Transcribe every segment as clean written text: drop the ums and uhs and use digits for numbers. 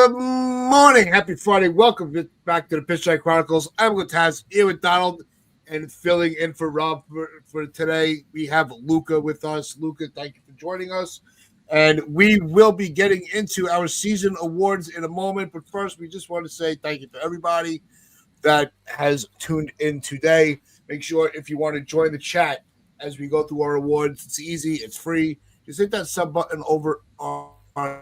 Good morning. Happy Friday. Welcome back to the Pinstripe Chronicles. I'm Taz here with Donald and filling in for Rob for today. We have Luca with us. Luca, thank you for joining us. And we will be getting into our season awards in a moment. But first, we just want to say thank you to everybody that has tuned in today. Make sure if you want to join the chat as we go through our awards, it's easy, it's free. Just hit that sub button over on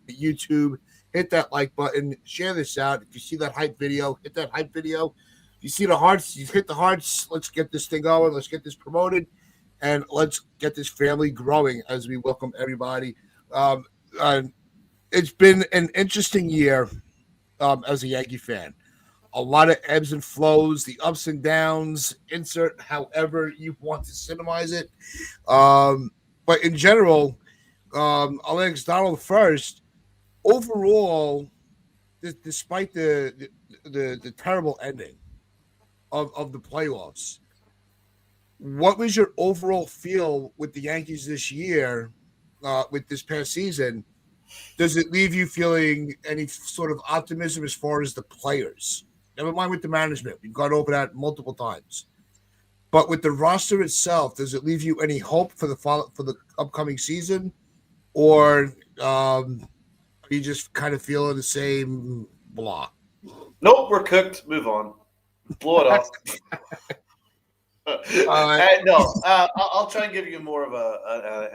YouTube, hit that like button, share this out. If you see that hype video, hit that hype video. If you see the hearts, you hit the hearts. Let's get this thing going. Let's get this promoted, and let's get this family growing as we welcome everybody. It's been an interesting year as a Yankee fan. A lot of ebbs and flows, the ups and downs, insert however you want to cinemize it. But in general, I'll ask Donald first. Overall, despite the terrible ending of the playoffs, what was your overall feel with the Yankees this year, with this past season? Does it leave you feeling any sort of optimism as far as the players? Never mind with the management. We've gone over that multiple times. But with the roster itself, does it leave you any hope for the upcoming season? Or you just kind of feel the same blah? Nope, we're cooked. Move on. Blow it up. No, I'll try and give you more of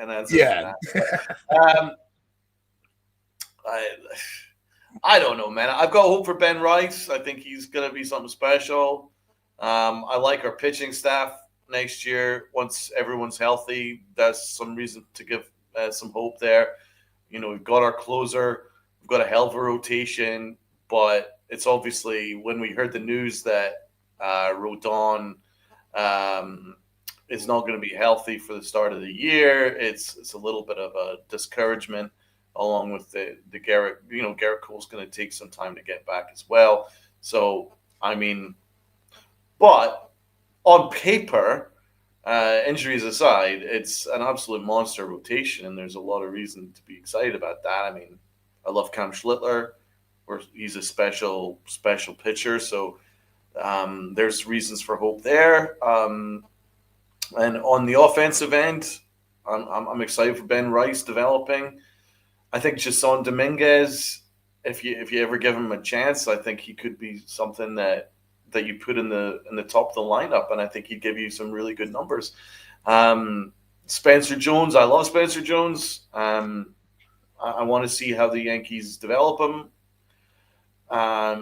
an answer. Yeah. I don't know, man. I've got hope for Ben Rice. I think he's going to be something special. I like our pitching staff next year. Once everyone's healthy, that's some reason to give some hope there. You know, we've got our closer. We've got a hell of a rotation. But it's obviously when we heard the news that Rodon is not going to be healthy for the start of the year, it's a little bit of a discouragement. Along with the Garrett, Garrett Cole's going to take some time to get back as well. So, I mean, but on paper, injuries aside, it's an absolute monster rotation, and there's a lot of reason to be excited about that. I mean, I love Cam Schlittler, where he's a special pitcher, so there's reasons for hope there. And on the offensive end, I'm excited for Ben Rice developing. I think Jason Dominguez, if you ever give him a chance, I think he could be something that you put in the top of the lineup, and I think he'd give you some really good numbers. Spencer Jones, I love Spencer Jones. I want to see how the Yankees develop him.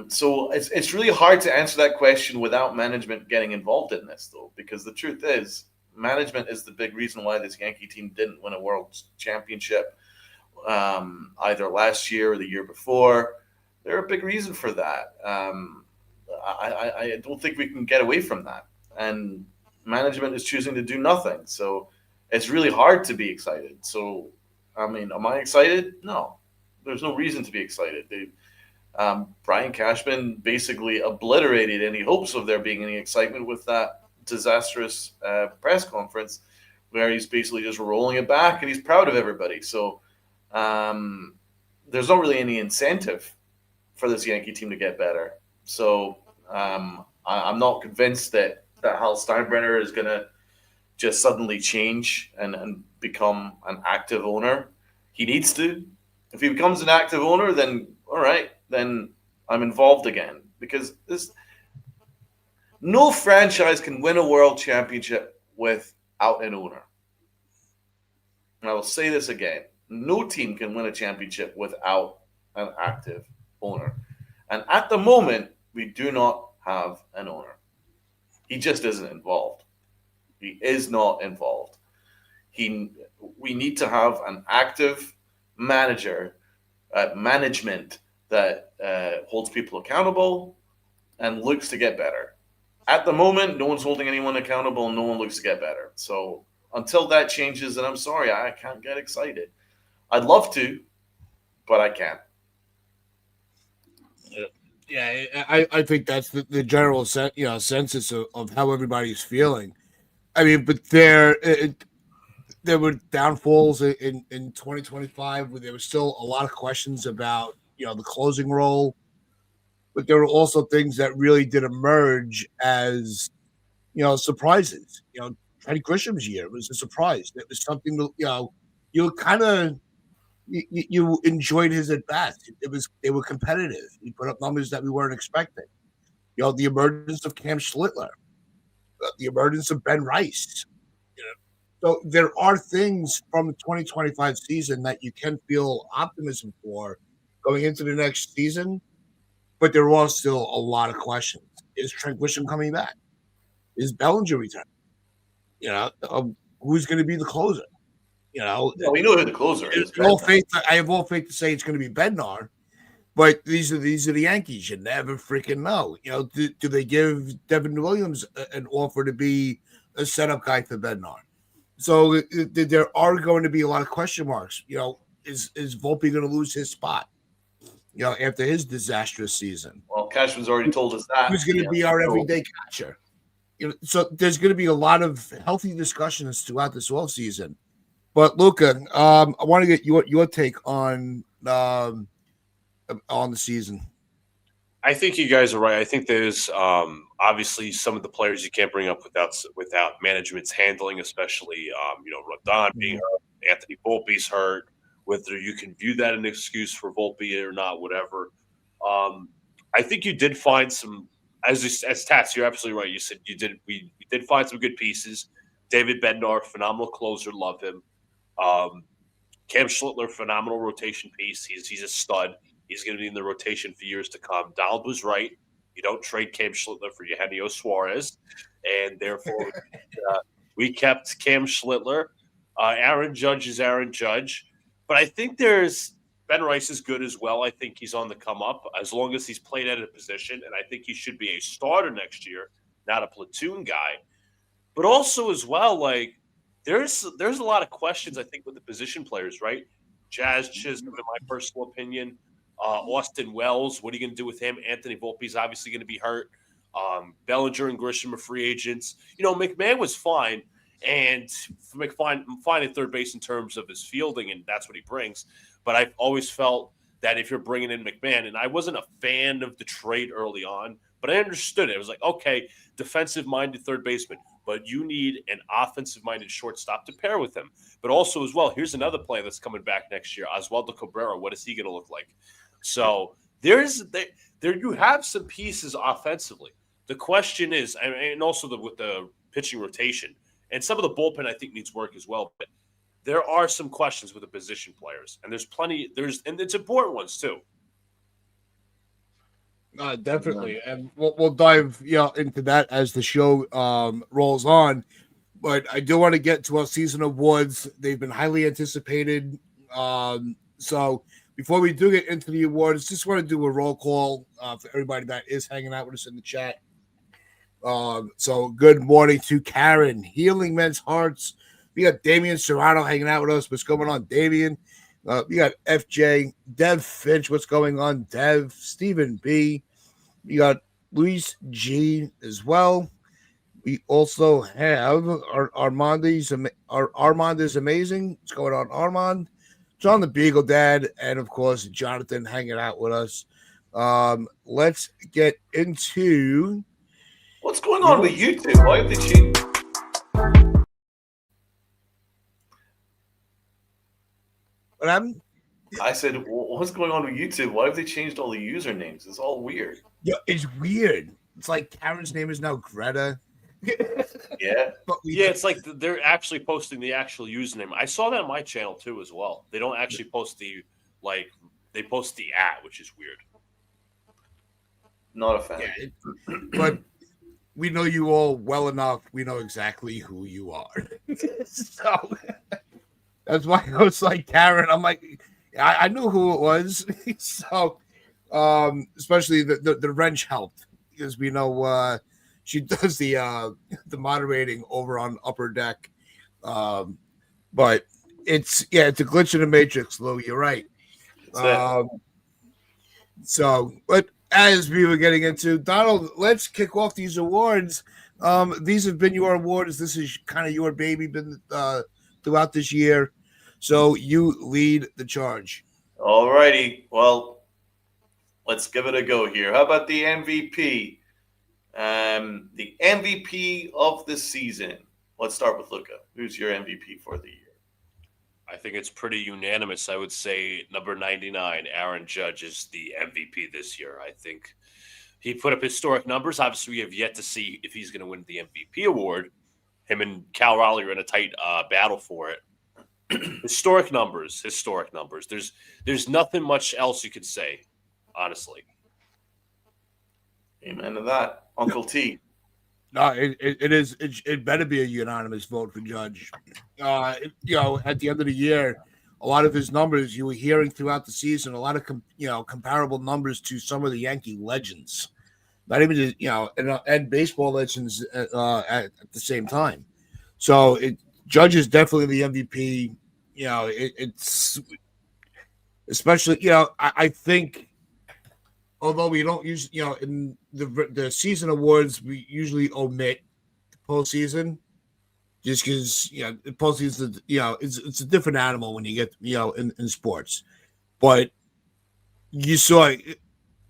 So it's really hard to answer that question without management getting involved in this, though, because the truth is, management is the big reason why this Yankee team didn't win a World Championship. Either last year or the year before. They're a big reason for that. I don't think we can get away from that. And management is choosing to do nothing. So it's really hard to be excited. So, I mean, am I excited? No. There's no reason to be excited. Brian Cashman basically obliterated any hopes of there being any excitement with that disastrous press conference where he's basically just rolling it back and he's proud of everybody. So, there's not really any incentive for this Yankee team to get better. So I'm not convinced that Hal Steinbrenner is going to just suddenly change and become an active owner. He needs to. If he becomes an active owner, then all right, then I'm involved again. Because no franchise can win a world championship without an owner. And I will say this again. No team can win a championship without an active owner. And at the moment, we do not have an owner. He just isn't involved. He is not involved. We need to have an active management that holds people accountable and looks to get better. At the moment, no one's holding anyone accountable. No one looks to get better. So until that changes, and I'm sorry, I can't get excited. I'd love to, but I can't. Yeah, I think that's the general census of how everybody's feeling. I mean, but there were downfalls in 2025 where there was still a lot of questions about the closing role, but there were also things that really did emerge as surprises. Freddie Grisham's year was a surprise. It was something that you kind of you enjoyed his at bats. They were competitive. He put up numbers that we weren't expecting. The emergence of Cam Schlittler, the emergence of Ben Rice. So there are things from the 2025 season that you can feel optimism for going into the next season, but there are still a lot of questions. Is Trent Grisham coming back? Is Bellinger returning? Who's going to be the closer? Well, we know who the closer is. I have all faith to say it's going to be Bednar, but these are the Yankees. You never freaking know. Do they give Devin Williams an offer to be a setup guy for Bednar? So there are going to be a lot of question marks. Is Volpe going to lose his spot? After his disastrous season. Well, Cashman's already told us that. Who's going to be our everyday catcher? So there's going to be a lot of healthy discussions throughout this offseason. But Luca, I want to get your take on the season. I think you guys are right. I think there's obviously some of the players you can't bring up without management's handling, especially Rodon being hurt, Anthony Volpe's hurt. Whether you can view that an excuse for Volpe or not, whatever. I think you did find some, as Tats, you're absolutely right. You said we did find some good pieces. David Bednar, phenomenal closer, love him. Cam Schlittler, phenomenal rotation piece. He's a stud. He's going to be in the rotation for years to come. Donald was right. You don't trade Cam Schlittler for Eugenio Suarez, and therefore we kept Cam Schlittler. Aaron Judge is Aaron Judge. But I think Ben Rice is good as well. I think he's on the come up as long as he's played at a position, and I think he should be a starter next year, not a platoon guy. But also as well, like there's a lot of questions I think with the position players, right? Jazz Chisholm, in my personal opinion, Austin Wells. What are you going to do with him? Anthony Volpe's obviously going to be hurt. Bellinger and Grisham are free agents. McMahon was fine. And fine at third base in terms of his fielding, and that's what he brings. But I've always felt that if you're bringing in McMahon, and I wasn't a fan of the trade early on, but I understood it. It was like, okay, defensive-minded third baseman, but you need an offensive-minded shortstop to pair with him. But also as well, here's another player that's coming back next year, Oswaldo Cabrera. What is he going to look like? So there you have some pieces offensively. The question is, and also with the pitching rotation, and some of the bullpen, I think, needs work as well. But there are some questions with the position players, and there's plenty. And it's important ones too. Definitely, and we'll dive into that as the show rolls on. But I do want to get to our season awards. They've been highly anticipated. So before we do get into the awards, just want to do a roll call for everybody that is hanging out with us in the chat. So good morning to Karen, Healing Men's Hearts. We got Damian Serrano hanging out with us. What's going on, Damian? We got FJ, Dev Finch. What's going on, Dev? Stephen B. We got Luis G as well. We also have Armand is amazing. What's going on, Armand? John the Beagle Dad, and of course Jonathan hanging out with us. Let's get into. What's going on with YouTube? Why have they changed? What happened? I said, what's going on with YouTube? Why have they changed all the usernames? It's all weird. Yeah, it's weird. It's like Karen's name is now Greta. Yeah. It's like they're actually posting the actual username. I saw that on my channel too as well. They don't actually post they post the @ which is weird. Not a fan. Yeah, but we know you all well enough. We know exactly who you are. So that's why I was like, Karen, I'm like, I knew who it was. So especially the wrench helped because we know she does the moderating over on Upper Deck. But it's a glitch in the matrix, Lou. You're right. So, but as we were getting into, Donald, let's kick off these awards. These have been your awards. This is kind of your baby, been the throughout this year. So you lead the charge. All righty. Well, let's give it a go here. How about the MVP? The MVP of the season. Let's start with Luca. Who's your MVP for the year? I think it's pretty unanimous. I would say number 99, Aaron Judge, is the MVP this year. I think he put up historic numbers. Obviously, we have yet to see if he's going to win the MVP award. Him and Cal Raleigh are in a tight battle for it. Historic numbers. There's nothing much else you could say, honestly. Amen to that. Uncle T. No, it better be a unanimous vote for Judge. At the end of the year, a lot of his numbers you were hearing throughout the season, a lot of comparable numbers to some of the Yankee legends, not even just and baseball legends at the same time. So Judge is definitely the MVP. It's especially I think. Although we don't use, in the season awards, we usually omit the postseason, just because the postseason, it's a different animal when you get in sports. But you saw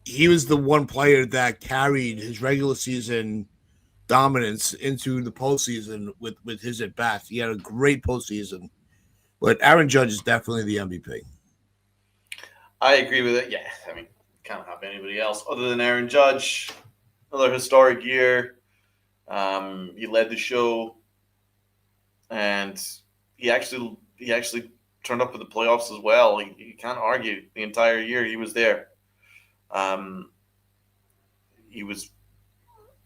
he was the one player that carried his regular season dominance into the postseason with his at bats. He had a great postseason, but Aaron Judge is definitely the MVP. I agree with it. Yeah, I mean. Can't have anybody else other than Aaron Judge. Another historic year. He led the show, and he actually turned up for the playoffs as well. He can't argue. The entire year he was there. He was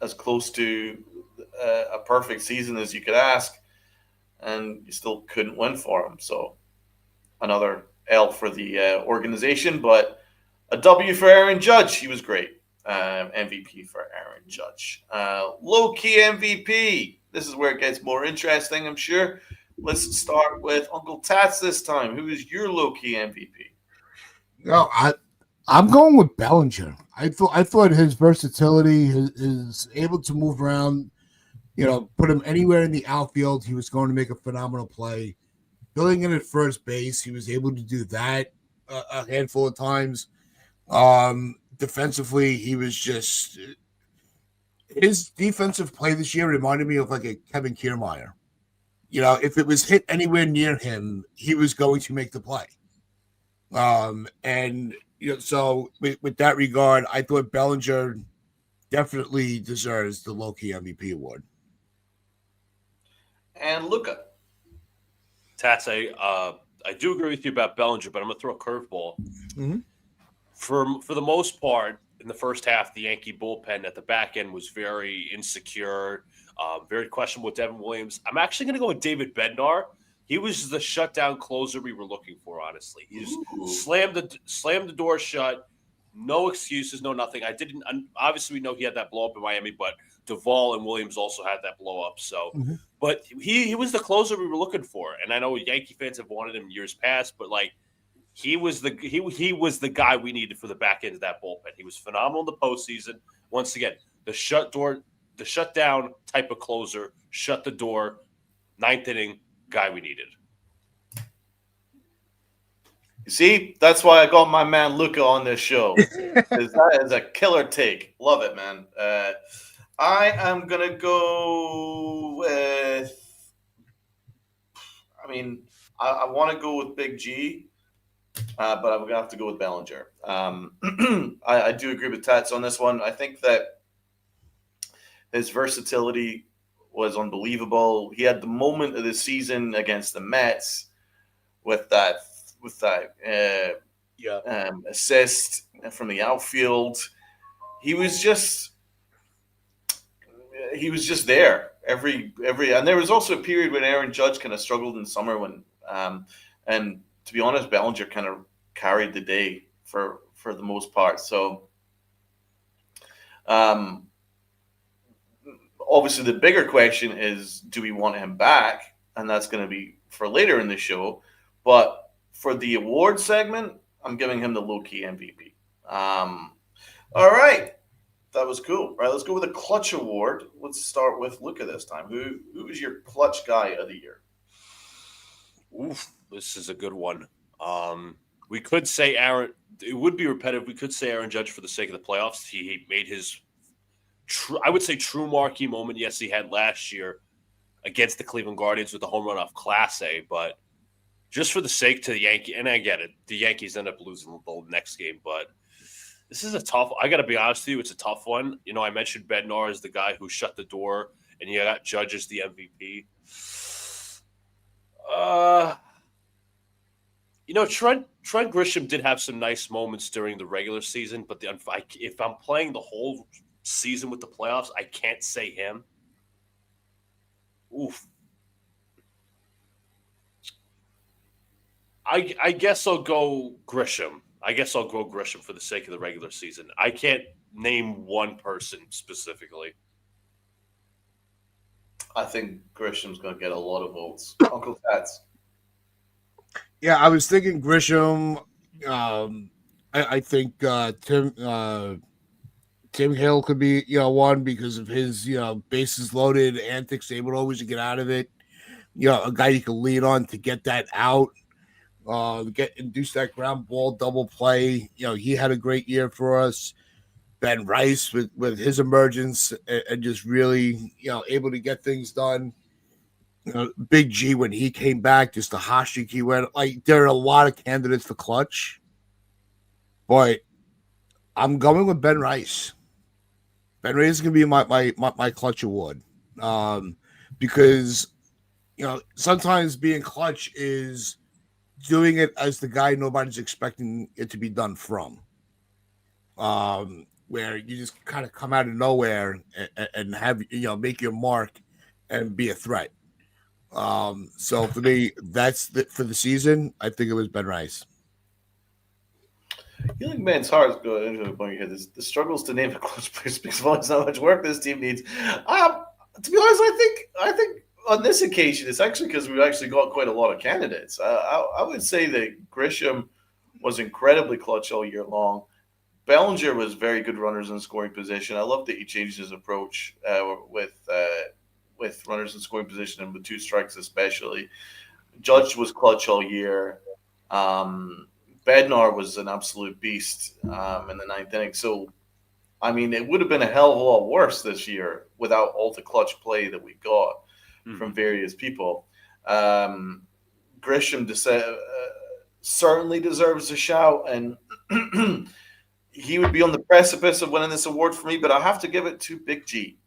as close to a perfect season as you could ask, and you still couldn't win for him. So another L for the organization, but a W for Aaron Judge. He was great. MVP for Aaron Judge. Low-key MVP. This is where it gets more interesting, I'm sure. Let's start with Uncle Tats this time. Who is your low-key MVP? No, I'm going with Bellinger. I thought his versatility, his able to move around, put him anywhere in the outfield, he was going to make a phenomenal play. Filling in at first base, he was able to do that a handful of times. Defensively, he was just his defensive play this year reminded me of like a Kevin Kiermaier. If it was hit anywhere near him, he was going to make the play. So with that regard, I thought Bellinger definitely deserves the low-key MVP award. And Luca. Tats, I do agree with you about Bellinger, but I'm going to throw a curveball. Mm-hmm. For the most part, in the first half, the Yankee bullpen at the back end was very insecure, very questionable with Devin Williams. I'm actually going to go with David Bednar. He was the shutdown closer we were looking for, honestly. He just slammed the door shut, no excuses, no nothing. Obviously, we know he had that blow up in Miami, but Duvall and Williams also had that blow up. So, but he was the closer we were looking for, and I know Yankee fans have wanted him years past, but like. He was the guy we needed for the back end of that bullpen. He was phenomenal in the postseason. Once again, the shutdown type of closer, shut the door, ninth inning guy we needed. You see, that's why I got my man Luca on this show. That is a killer take. Love it, man. I am gonna go with. I want to go with Big G. But I'm going to have to go with Bellinger. I do agree with Tats on this one. I think that his versatility was unbelievable. He had the moment of the season against the Mets with that assist from the outfield. He was just there every and there was also a period when Aaron Judge kind of struggled in summer when and to be honest, Bellinger kind of carried the day for the most part. So, obviously, the bigger question is, do we want him back? And that's going to be for later in the show. But for the award segment, I'm giving him the low-key MVP. All right. That was cool. All right, let's go with the clutch award. Let's start with Luca this time. Who is your clutch guy of the year? Oof, this is a good one. We could say Aaron. It would be repetitive. We could say Aaron Judge for the sake of the playoffs. He made his I would say true marquee moment. Yes, he had last year against the Cleveland Guardians with the home run off Class A, but just for the sake to the Yankees, and I get it, the Yankees end up losing the next game, but this is a tough. I got to be honest with you, it's a tough one. You know, I mentioned Bednar as the guy who shut the door, and you got Judge as the MVP. Trent Grisham did have some nice moments during the regular season, but if I'm playing the whole season with the playoffs, I can't say him. Oof. I guess I'll go Grisham. For the sake of the regular season. I can't name one person specifically. I think Grisham's going to get a lot of votes. Uncle Tats. Yeah, I was thinking Grisham. I think Tim Hill could be one because of his bases loaded antics, able always to get out of it. A guy you can lean on to get that out. Induce that ground ball double play. He had a great year for us. Ben Rice with his emergence and just really, able to get things done. Big G when he came back, just the hot streak he went. Like there are a lot of candidates for clutch, but I'm going with Ben Rice. Ben Rice is gonna be my clutch award, because sometimes being clutch is doing it as the guy nobody's expecting it to be done from. Where you just kind of come out of nowhere and have make your mark and be a threat. So for me, that's for the season. I think it was Ben Rice. Healing Man's heart is going into the point here. The struggles to name a clutch player speaks volumes how much work this team needs. To be honest, I think on this occasion, it's actually because we've actually got quite a lot of candidates. I would say that Grisham was incredibly clutch all year long. Bellinger was very good runners in scoring position. I love that he changed his approach with runners in scoring position and with two strikes especially. Judge was clutch all year. Bednar was an absolute beast in the ninth inning. So, I mean, it would have been a hell of a lot worse this year without all the clutch play that we got from various people. Grisham certainly deserves a shout, and he would be on the precipice of winning this award for me, but I have to give it to Big G.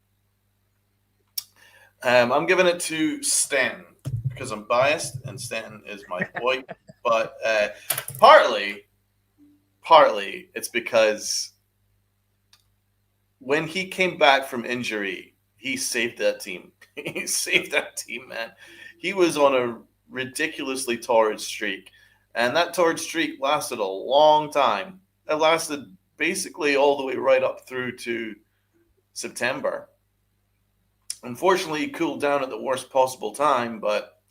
I'm giving it to Stanton because I'm biased, and Stanton is my boy. But partly it's because when he came back from injury, he saved that team. He saved that team, man. He was on a ridiculously torrid streak, and that torrid streak lasted a long time. It lasted basically all the way right up through to September. Unfortunately, he cooled down at the worst possible time, but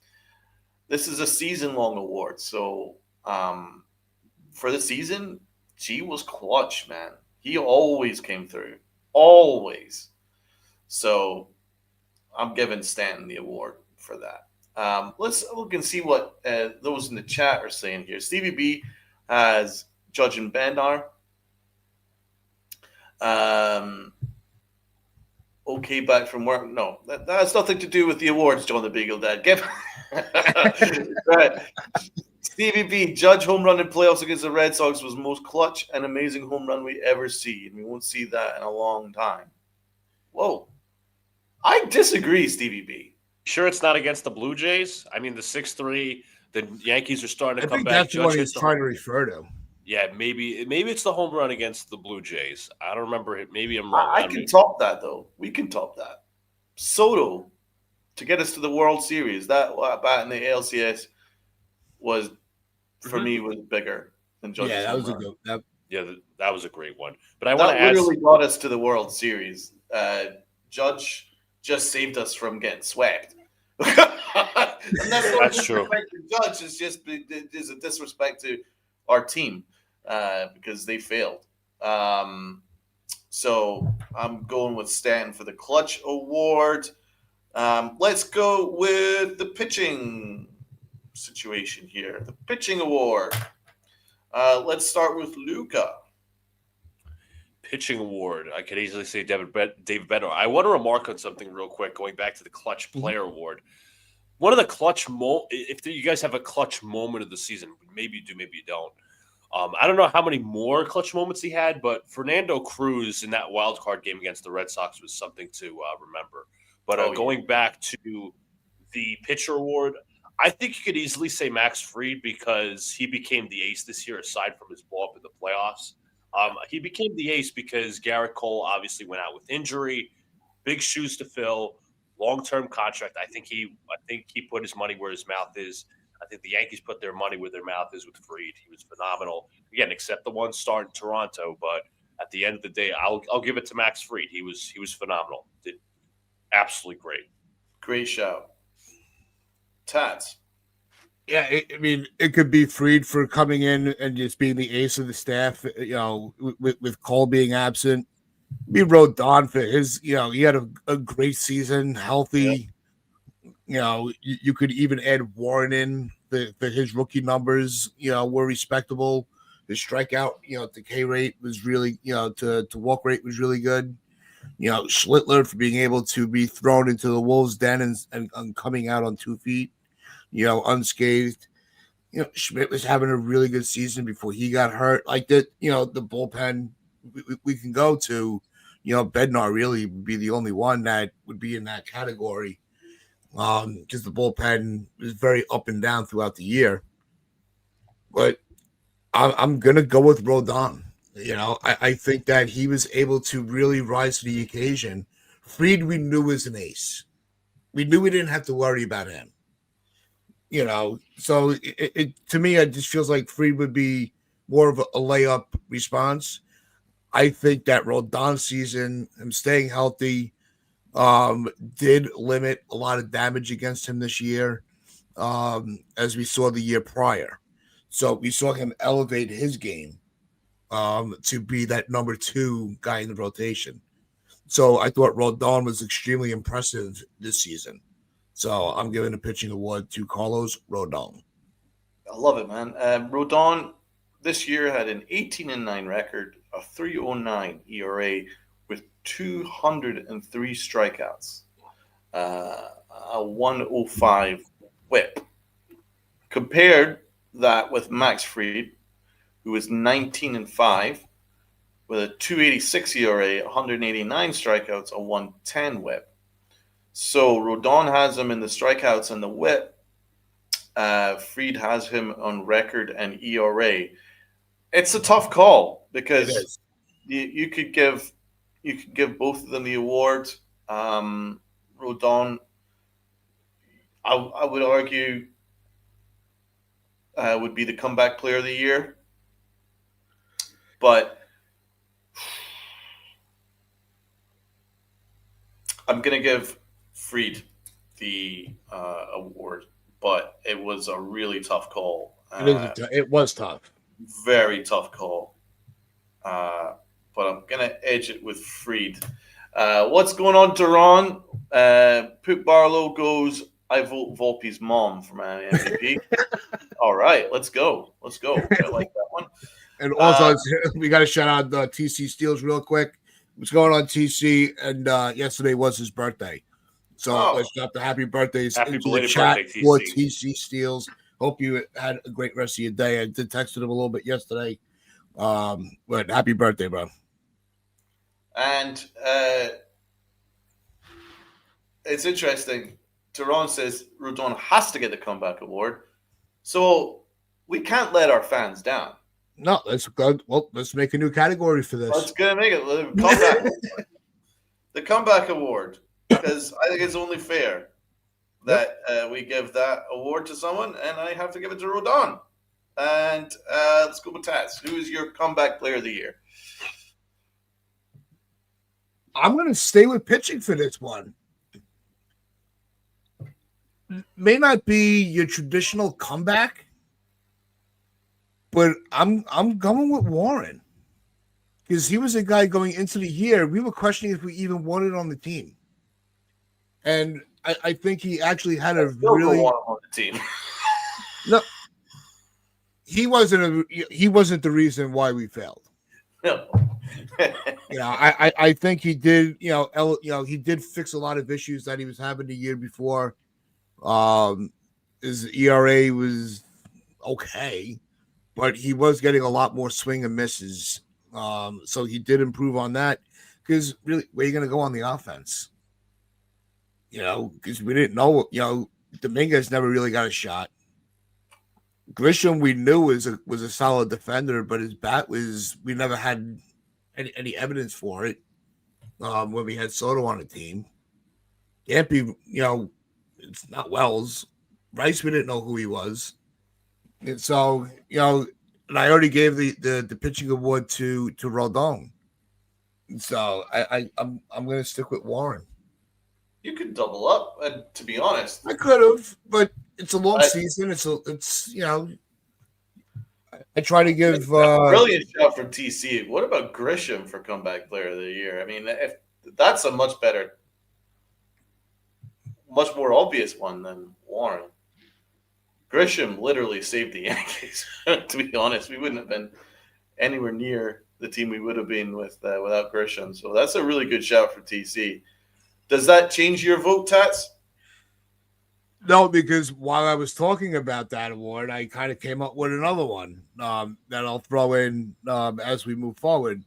this is a season-long award. So for the season, G was clutch, man. He always came through. Always. So I'm giving Stanton the award for that. Let's look and see what those in the chat are saying here. Stevie B has Judge and Bednar. Okay, back from work. No, that has nothing to do with the awards, John the Beagle Dad. Right. Stevie B, Judge home run in playoffs against the Red Sox was the most clutch and amazing home run we ever see, and we won't see that in a long time. Whoa. I disagree, Stevie B. Sure it's not against the Blue Jays? I mean, the 6-3, the Yankees are starting to come back. That's what he's trying to refer to. Yeah, maybe it's the home run against the Blue Jays. I don't remember it. Maybe I'm wrong. I can top that, though. We can top that. Soto, to get us to the World Series, that bat in the ALCS was, for me, was bigger than Judge's. Yeah, that was a good. That was a great one. But I want to add, literally got us to the World Series. Judge just saved us from getting swept. And that's true. Judge is a disrespect to our team because they failed. So I'm going with Stan for the clutch award. Let's go with the pitching. situation here. The pitching award. Let's start with Luca. Pitching award. I could easily say David Bednar. I want to remark on something real quick, going back to the clutch player award. One of the clutch if you guys have a clutch moment of the season, maybe you do, maybe you don't. I don't know how many more clutch moments he had, but Fernando Cruz in that wild card game against the Red Sox was something to remember. But going back to the pitcher award, I think you could easily say Max Fried because he became the ace this year, aside from his blow up in the playoffs. He became the ace because Garrett Cole obviously went out with injury, big shoes to fill, long-term contract. I think he put his money where his mouth is. I think the Yankees put their money where their mouth is with Fried. He was phenomenal. Again, except the one start in Toronto, but at the end of the day, I'll give it to Max Fried. He was phenomenal. Did absolutely great. Great shout. Tats. Yeah, it could be Fried for coming in and just being the ace of the staff, with Cole being absent. We wrote Don for his, he had a great season, healthy. Yeah. You could even add Warren in for his rookie numbers, were respectable. His strikeout, decay rate was really, to walk rate was really good. Schlittler for being able to be thrown into the Wolves' den and coming out on 2 feet, unscathed. Schmidt was having a really good season before he got hurt. Like that, the bullpen we can go to, Bednar really would be the only one that would be in that category. Because the bullpen was very up and down throughout the year. But I'm going to go with Rodon. I think that he was able to really rise to the occasion. Fried, we knew was an ace. We knew we didn't have to worry about him. So it to me, it just feels like Fried would be more of a layup response. I think that Rodon season, him staying healthy, did limit a lot of damage against him this year, as we saw the year prior. So we saw him elevate his game to be that number 2 guy in the rotation. So I thought Rodon was extremely impressive this season. So I'm giving a pitching award to Carlos Rodon. I love it, man. Rodon this year had an 18-9 record, a 3.09 ERA with 203 strikeouts, a 105 WHIP. Compared that with Max Fried, who was 19-5 with a 286 ERA, 189 strikeouts, a 110 WHIP. So Rodon has him in the strikeouts and the WHIP. Fried has him on record and ERA. It's a tough call because you could give both of them the award. Rodon, I would argue, would be the comeback player of the year. But I'm going to give Fried the award. But it was a really tough call. It was tough. Very tough call. But I'm going to edge it with Fried. What's going on, Duran? Poop Barlow goes, I vote Volpe's mom for my MVP. All right, let's go. I like that one. And also, we got to shout out TC Steels real quick. What's going on, TC? And yesterday was his birthday. So let's drop the happy birthdays into the chat for TC Steels. Hope you had a great rest of your day. I did text him a little bit yesterday. But happy birthday, bro. And it's interesting. Teron says Rodon has to get the comeback award. So we can't let our fans down. No, let's make a new category for this. Let's go make it the comeback award. Because I think it's only fair that we give that award to someone, and I have to give it to Rodon. And let's go with Tats. Who is your comeback player of the year? I'm going to stay with pitching for this one. May not be your traditional comeback, but I'm going with Warren. Because he was a guy going into the year, we were questioning if we even wanted on the team. And I think he actually had a really on the team. No, he wasn't the reason why we failed. No. I think he did. He did fix a lot of issues that he was having the year before. His ERA was okay, but he was getting a lot more swing and misses. So he did improve on that. Because really, where are you going to go on the offense? Because we didn't know. Dominguez never really got a shot. Grisham we knew was a solid defender, but his bat we never had any evidence for it. When we had Soto on the team, Yampy, it's not Wells. Rice, we didn't know who he was, and so and I already gave the pitching award to Rodon. So I'm going to stick with Warren. You could double up, and to be honest, I could have, but it's a long season. I try to give brilliant shot from TC. What about Grisham for comeback player of the year? I mean, if that's a much more obvious one than Warren. Grisham literally saved the Yankees. To be honest, we wouldn't have been anywhere near the team we would have been without Grisham. So that's a really good shout for TC. Does that change your vote, Tats? No, because while I was talking about that award, I kind of came up with another one that I'll throw in as we move forward,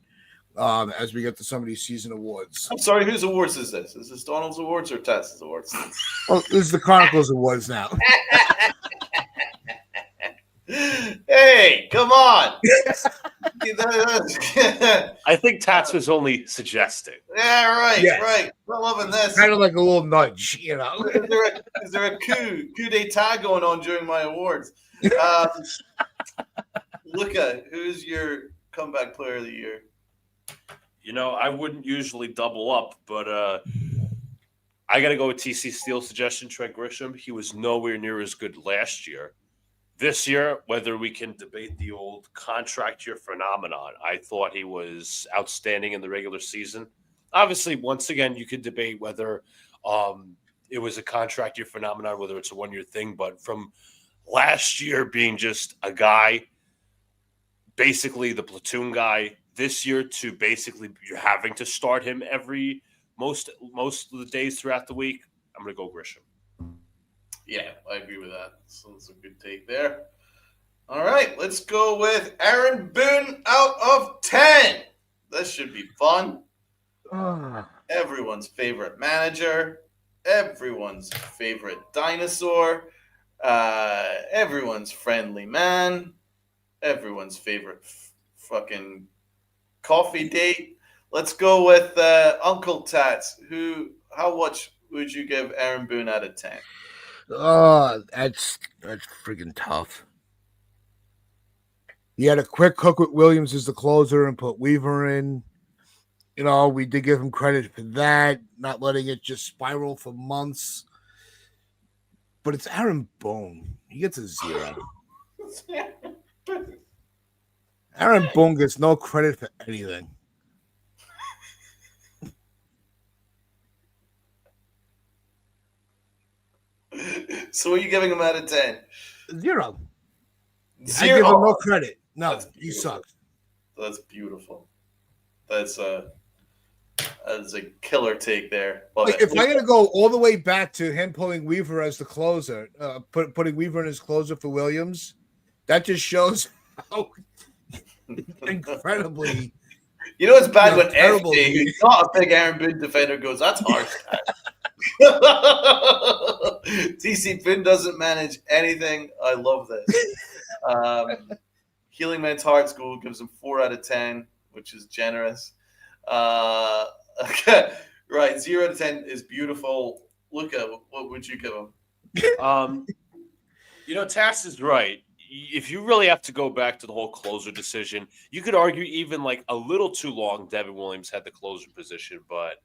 as we get to some of these season awards. I'm sorry, whose awards is this? Is this Donald's awards or Tats' awards? Well, this is the Chronicles awards now. Hey, come on! I think Tats was only suggesting. Yeah, right, Yes. right. We're loving this. Kind of like a little nudge, Is there a coup d'etat going on during my awards? Luca, who's your comeback player of the year? I wouldn't usually double up, but I got to go with TC Steele's suggestion, Trent Grisham. He was nowhere near as good last year. This year, whether we can debate the old contract year phenomenon, I thought he was outstanding in the regular season. Obviously, once again, you could debate whether it was a contract year phenomenon, whether it's a one-year thing. But from last year being just a guy, basically the platoon guy, this year to basically you're having to start him most of the days throughout the week, I'm going to go Grisham. Yeah, I agree with that. So that's a good take there. All right, let's go with Aaron Boone out of 10. This should be fun. Everyone's favorite manager, everyone's favorite dinosaur, everyone's friendly man, everyone's favorite fucking coffee date. Let's go with Uncle Tats. How much would you give Aaron Boone out of 10? That's freaking tough. He had a quick hook with Williams as the closer and put Weaver in. We did give him credit for that, not letting it just spiral for months. But it's Aaron Boone. He gets a 0. Aaron Boone gets no credit for anything. So what are you giving him out of 10? 0. 0. I give him no credit. No, he sucks. That's beautiful. That's a killer take there. If I'm going to go all the way back to him pulling Weaver as the closer, putting Weaver in as closer for Williams, that just shows how incredibly. It's bad when FJ, who's not a big Aaron Boone defender, goes, that's harsh. TC Boone doesn't manage anything. I love this. Healing Man's Heart School gives him 4 out of 10, which is generous. Okay. Right, 0 out of 10 is beautiful. Luca, what would you give him? Tass is right. If you really have to go back to the whole closer decision, you could argue even like a little too long Devin Williams had the closer position, but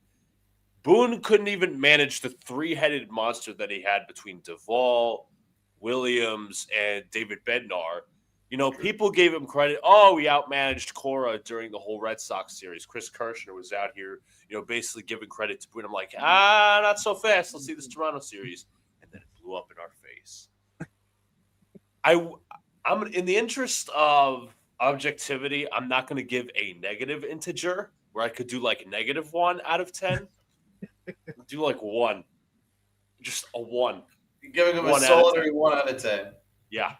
Boone couldn't even manage the 3-headed monster that he had between Duvall, Williams, and David Bednar. People gave him credit. Oh, he outmanaged Cora during the whole Red Sox series. Chris Kirshner was out here, basically giving credit to Boone. I'm like, not so fast. Let's see this Toronto series. And then it blew up in our face. I'm in the interest of objectivity. I'm not going to give a negative integer where I could do like -1 out of 10. Do like 1, just a 1. You're giving him a 1 out of 10. solitary 1 out of 10. Yeah.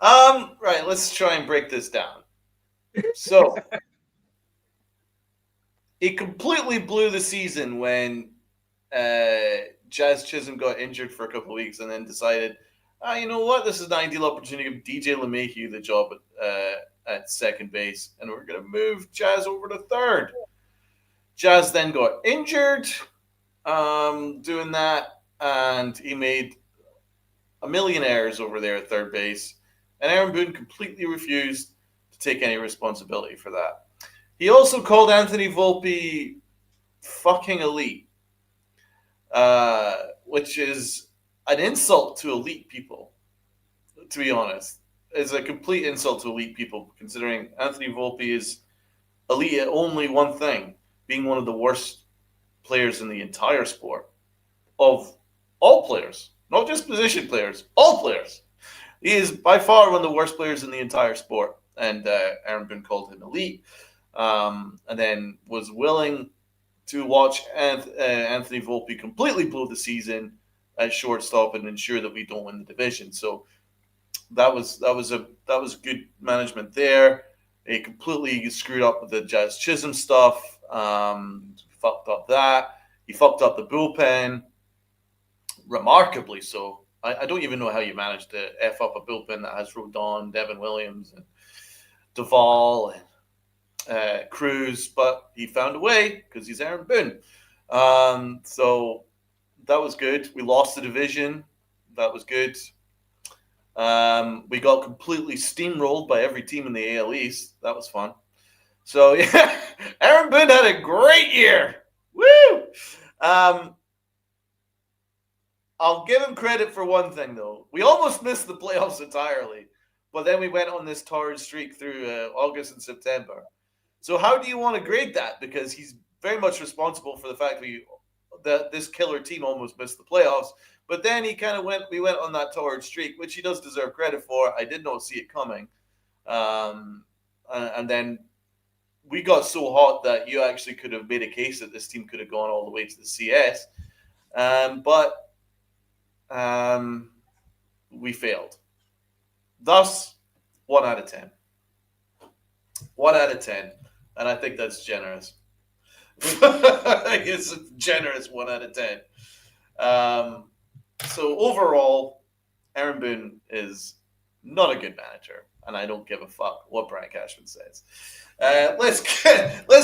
Right. Let's try and break this down. So it completely blew the season when Jazz Chisholm got injured for a couple of weeks and then decided, you know what, this is an ideal opportunity to give DJ LeMahieu the job at second base, and we're going to move Jazz over to third. Jazz then got injured doing that, and he made a million errors over there at third base, and Aaron Boone completely refused to take any responsibility for that. He also called Anthony Volpe fucking elite, which is an insult to elite people, to be honest. It's a complete insult to elite people, considering Anthony Volpe is elite at only one thing, being one of the worst players in the entire sport. Of all players, not just position players, all players. He is by far one of the worst players in the entire sport, and Aaron Boone called him elite. And then was willing to watch Anthony Volpe completely blow the season at shortstop and ensure that we don't win the division. So that was good management there. He completely screwed up with the Jazz Chisholm stuff. Fucked up that. He fucked up the bullpen, remarkably so. I don't even know how you managed to F up a bullpen that has Rodon, Devin Williams, and Duvall, and Cruz, but he found a way because he's Aaron Boone. So that was good. We lost the division. That was good. We got completely steamrolled by every team in the AL East. That was fun. So, yeah, Aaron Boone had a great year. Woo! I'll give him credit for one thing, though. We almost missed the playoffs entirely, but then we went on this torrid streak through August and September. So how do you want to grade that? Because he's very much responsible for the fact that this killer team almost missed the playoffs. But then we went on that torrid streak, which he does deserve credit for. I did not see it coming. And then we got so hot that you actually could have made a case that this team could have gone all the way to the CS. But we failed. Thus, 1 out of 10. 1 out of 10. And I think that's generous. It's a generous 1 out of 10. So overall, Aaron Boone is not a good manager, and I don't give a fuck what Brian Cashman says. Let's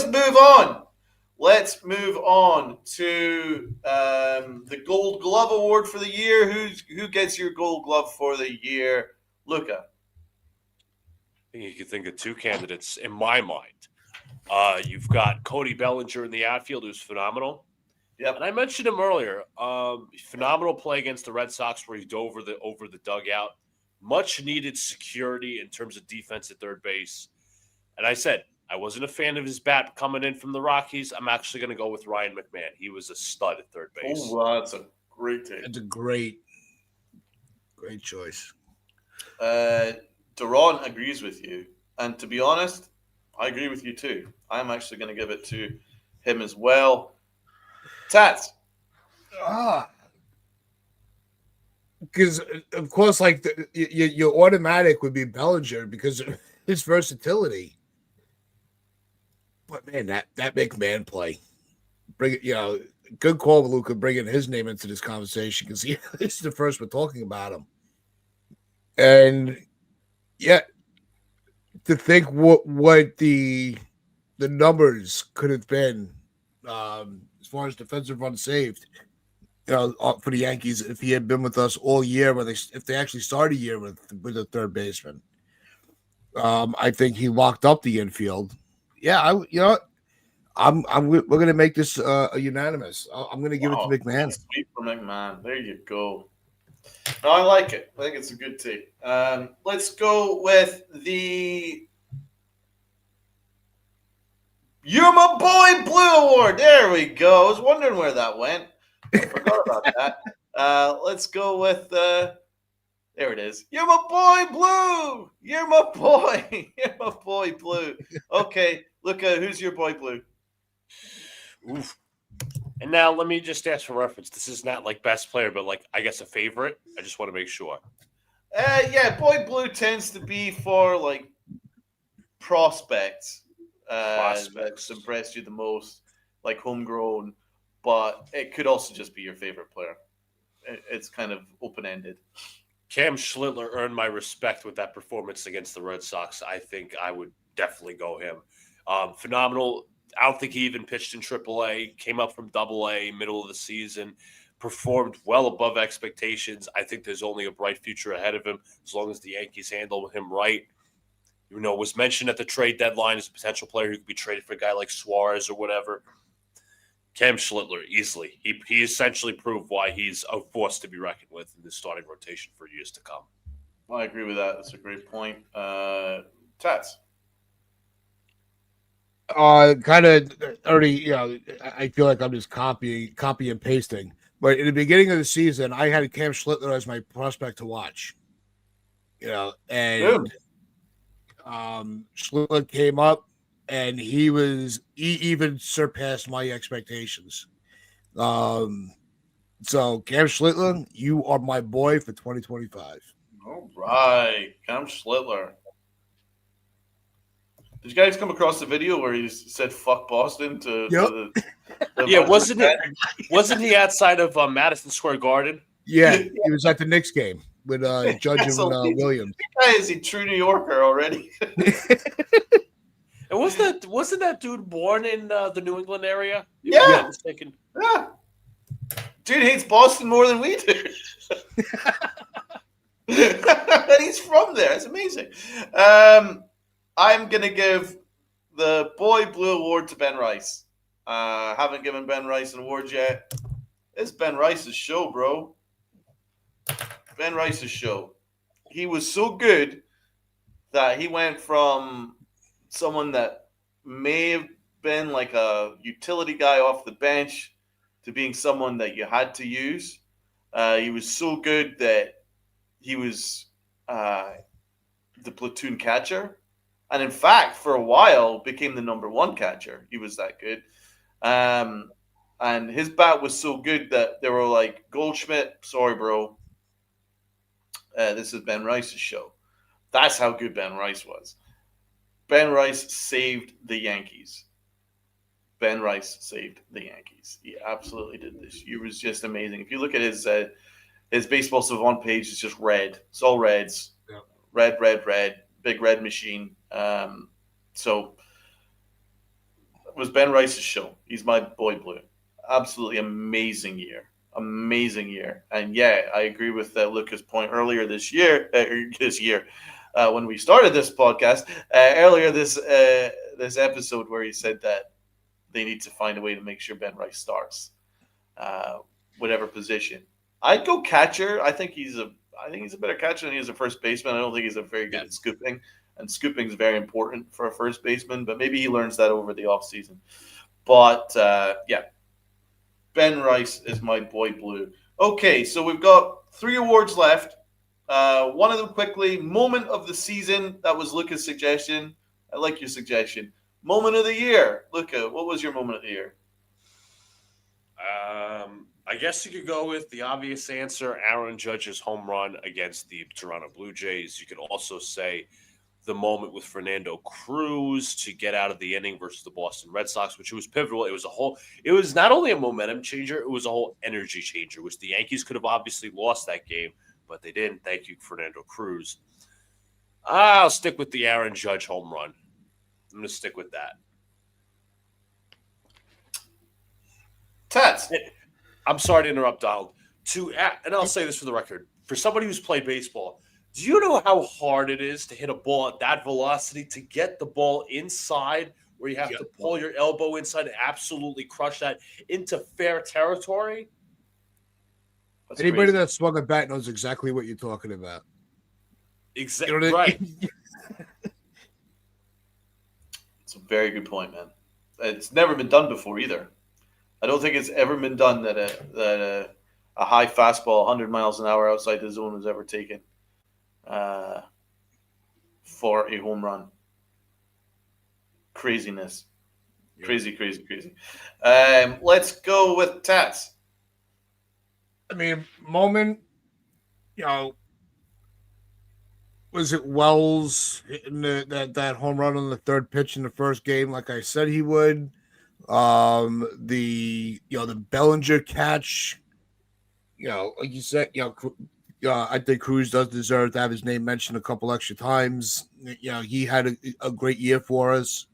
move on. Let's move on to the Gold Glove Award for the year. Who gets your Gold Glove for the year? Luca. I think you could think of two candidates in my mind. You've got Cody Bellinger in the outfield, who's phenomenal. Yep. And I mentioned him earlier. Phenomenal play against the Red Sox where he dove over the dugout. Much needed security in terms of defense at third base. And I said I wasn't a fan of his bat coming in from the Rockies. I'm actually going to go with Ryan McMahon. He was a stud at third base. Oh, wow, that's a great take. It's a great choice. Duran agrees with you. And to be honest, I agree with you too. I'm actually going to give it to him as well. Tats. Because, of course, like your automatic would be Bellinger because of his versatility. But, man, that McMahon play. Bring it, good call, Luca, bringing his name into this conversation because this is the first we're talking about him. And, yeah, to think what the numbers could have been as far as defensive runs saved, for the Yankees if he had been with us all year, if they actually started a year with a third baseman. I think he locked up the infield. Yeah, we're going to make this a unanimous. I'm going to give it to McMahon. Sweet for McMahon. There you go. No, I like it. I think it's a good take. Let's go with the You're My Boy Blue Award. There we go. I was wondering where that went. I forgot about that. Let's go with there it is. You're my boy, Blue. You're my boy. You're my boy, Blue. Okay, Luca, who's your boy, Blue? Oof. And now let me just ask for reference. This is not like best player, but like I guess a favorite. I just want to make sure. Yeah, boy, Blue tends to be for like prospects. That's impressed you the most, like homegrown, but it could also just be your favorite player. It's kind of open ended. Cam Schlittler earned my respect with that performance against the Red Sox. I think I would definitely go him. Phenomenal. I don't think he even pitched in AAA. Came up from AA, middle of the season, performed well above expectations. I think there's only a bright future ahead of him as long as the Yankees handle him right. Was mentioned at the trade deadline as a potential player who could be traded for a guy like Suarez or whatever. Cam Schlittler, easily. He essentially proved why he's a force to be reckoned with in the starting rotation for years to come. Well, I agree with that. That's a great point. Tats. Kind of already, I feel like I'm just copy and pasting. But in the beginning of the season, I had Cam Schlittler as my prospect to watch. And Schlittler came up, and he even surpassed my expectations. So Cam Schlittler, you are my boy for 2025. All right, Cam Schlittler. Did you guys come across the video where he said "fuck Boston" to the yeah, wasn't he outside of Madison Square Garden? Yeah, he was at the Knicks game with Judge and Williams. Is he true New Yorker already? And wasn't that dude born in the New England area? Yeah. Dude hates Boston more than we do. And he's from there. It's amazing. I'm going to give the Boy Blue Award to Ben Rice. Haven't given Ben Rice an award yet. It's Ben Rice's show, bro. Ben Rice's show. He was so good that he went from someone that may have been like a utility guy off the bench to being someone that you had to use. He was so good that he was the platoon catcher. And in fact, for a while, became the number one catcher. He was that good. And his bat was so good that they were like, Goldschmidt, sorry, bro. This is Ben Rice's show. That's how good Ben Rice was. Ben Rice saved the Yankees. Ben Rice saved the Yankees. He absolutely did this. He was just amazing. If you look at his Baseball Savant page, it's just red. It's all reds. Yeah. Red, red, red. Big red machine. So it was Ben Rice's show. He's my boy Blue. Absolutely amazing year. Amazing year. And yeah, I agree with Lucas' point earlier this year, when we started this podcast, earlier this episode where he said that they need to find a way to make sure Ben Rice starts, whatever position. I'd go catcher. I think he's a better catcher than he is a first baseman. I don't think he's a very good at scooping, and scooping is very important for a first baseman. But maybe he learns that over the offseason. But yeah, Ben Rice is my boy Blue. Okay, so we've got 3 awards left. One of them quickly. Moment of the season. That was Luca's suggestion. I like your suggestion. Moment of the year. Luca, what was your moment of the year? I guess you could go with the obvious answer, Aaron Judge's home run against the Toronto Blue Jays. You could also say the moment with Fernando Cruz to get out of the inning versus the Boston Red Sox, which was pivotal. It was not only a momentum changer, it was a whole energy changer, which the Yankees could have obviously lost that game, but they didn't. Thank you, Fernando Cruz. I'll stick with the Aaron Judge home run. I'm going to stick with that. Tats. I'm sorry to interrupt, Donald. And I'll say this for the record. For somebody who's played baseball, do you know how hard it is to hit a ball at that velocity, to get the ball inside where you have to pull your elbow inside and absolutely crush that into fair territory? That's Anybody that swung a bat knows exactly what you're talking about. Exactly. You know right. It's a very good point, man. It's never been done before either. I don't think it's ever been done that a high fastball, 100 miles an hour outside the zone was ever taken for a home run. Craziness. Yeah. Crazy. Let's go with Tats. I mean, moment, you know, was it Wells hitting that home run on the third pitch in the first game, like I said he would. The Bellinger catch, like you said, I think Cruz does deserve to have his name mentioned a couple extra times. He had a great year for us.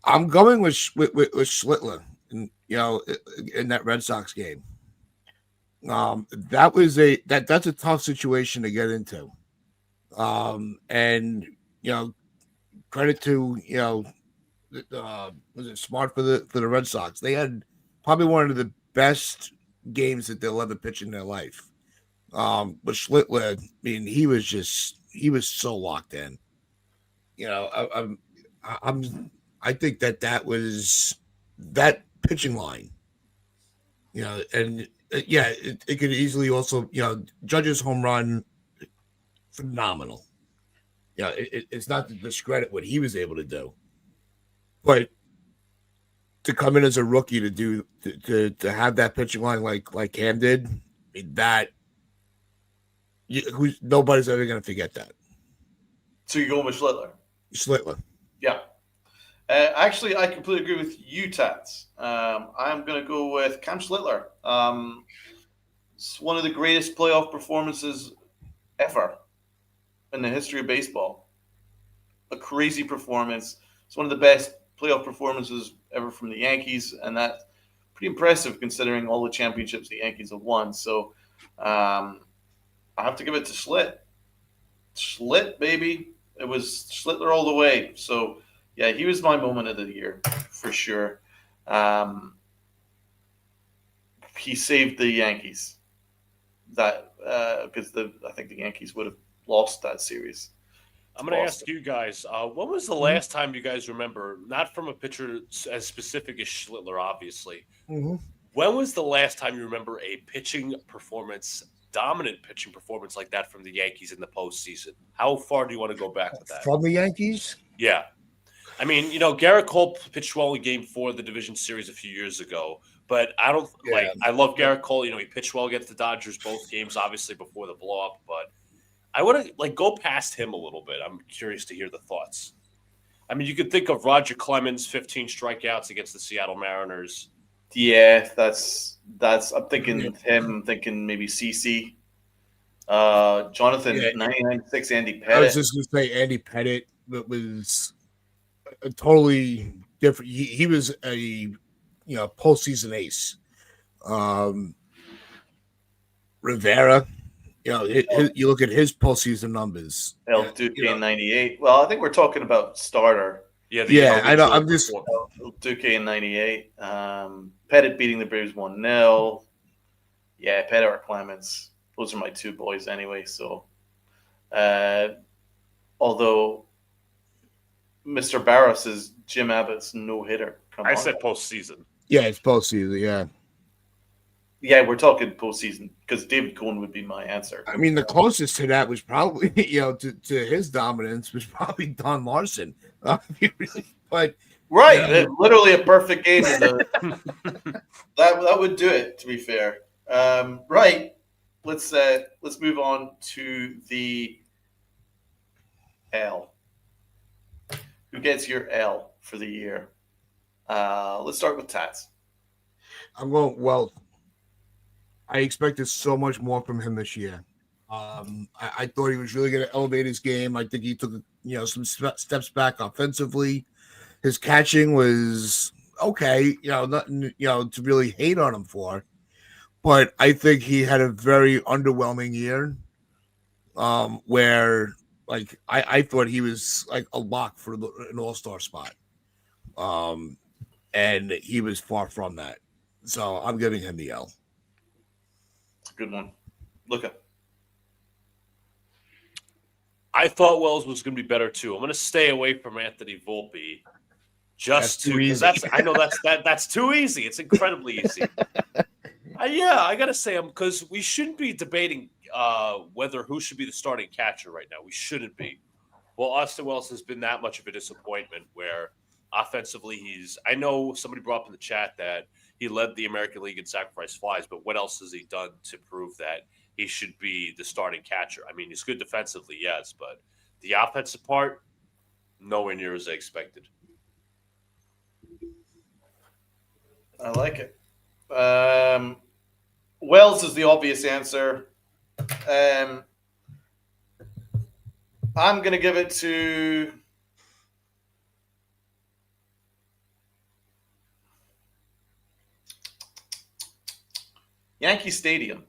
I'm going with Schlittler, in that Red Sox game. That's a tough situation to get into. And credit to was it smart for the Red Sox? They had probably one of the best games that they'll ever pitch in their life. But Schlittler, I mean, he was so locked in. I think that was that pitching line. And it could easily also, Judge's home run, phenomenal. It's not to discredit what he was able to do, but to come in as a rookie to have that pitching line like Cam did, nobody's ever going to forget that. So you're going with Schlittler? Schlittler. Yeah. Actually, I completely agree with you, Tats. I'm going to go with Cam Schlittler. It's one of the greatest playoff performances ever in the history of baseball. A crazy performance. It's one of the best playoff performances ever from the Yankees, and that's pretty impressive considering all the championships the Yankees have won. So I have to give it to Schlitt, baby. It was Schlittler all the way. So, yeah, he was my moment of the year for sure. He saved the Yankees. Because I think the Yankees would have lost that series. I'm going to ask you guys, when was the last time you guys remember, not from a pitcher as specific as Schlittler, obviously, when was the last time you remember a dominant pitching performance like that from the Yankees in the postseason? How far do you want to go back with that? From the Yankees? Yeah. I mean, Garrett Cole pitched well in Game 4 of the division series a few years ago, but I love Garrett Cole. He pitched well against the Dodgers both games, obviously before the blow-up, but I want to go past him a little bit. I'm curious to hear the thoughts. I mean, you could think of Roger Clemens, 15 strikeouts against the Seattle Mariners. Yeah, that's. I'm thinking him. I'm thinking maybe CC. Jonathan, 99.6 Andy Pettitte. I was just going to say Andy Pettitte, but was a totally different. He was a postseason ace. Rivera. You look at his postseason numbers. El Duque in '98. Well, I think we're talking about starter. Yeah, I know. I'm just El Duque in '98. Pettitte beating the Braves 1-0. Yeah, Pettitte or Clemens. Those are my two boys anyway. So, although Mr. Barros is Jim Abbott's no hitter. I said postseason. Yeah, it's postseason. Yeah. Yeah, we're talking postseason because David Cohn would be my answer. I mean, the closest to that was probably, to his dominance was probably Don Larson. But right, literally a perfect game. That would do it. To be fair, right. Let's move on to the L. Who gets your L for the year? Let's start with Tats. I'm going well. I expected so much more from him this year. I thought he was really going to elevate his game. I think he took some steps back offensively. His catching was okay, nothing to really hate on him for. But I think he had a very underwhelming year, where I thought he was like a lock for an all-star spot, and he was far from that. So I'm giving him the L. Good one. Look up. I thought Wells was going to be better too. I'm going to stay away from Anthony Volpe, just that's too easy. I know that's too easy. It's incredibly easy. Yeah, I gotta say, because we shouldn't be debating whether who should be the starting catcher right now. We shouldn't be. Well, Austin Wells has been that much of a disappointment. Where offensively, I know somebody brought up in the chat that he led the American League in sacrifice flies, but what else has he done to prove that he should be the starting catcher? I mean, he's good defensively, yes, but the offensive part, nowhere near as I expected. I like it. Wells is the obvious answer. I'm going to give it to Yankee Stadium.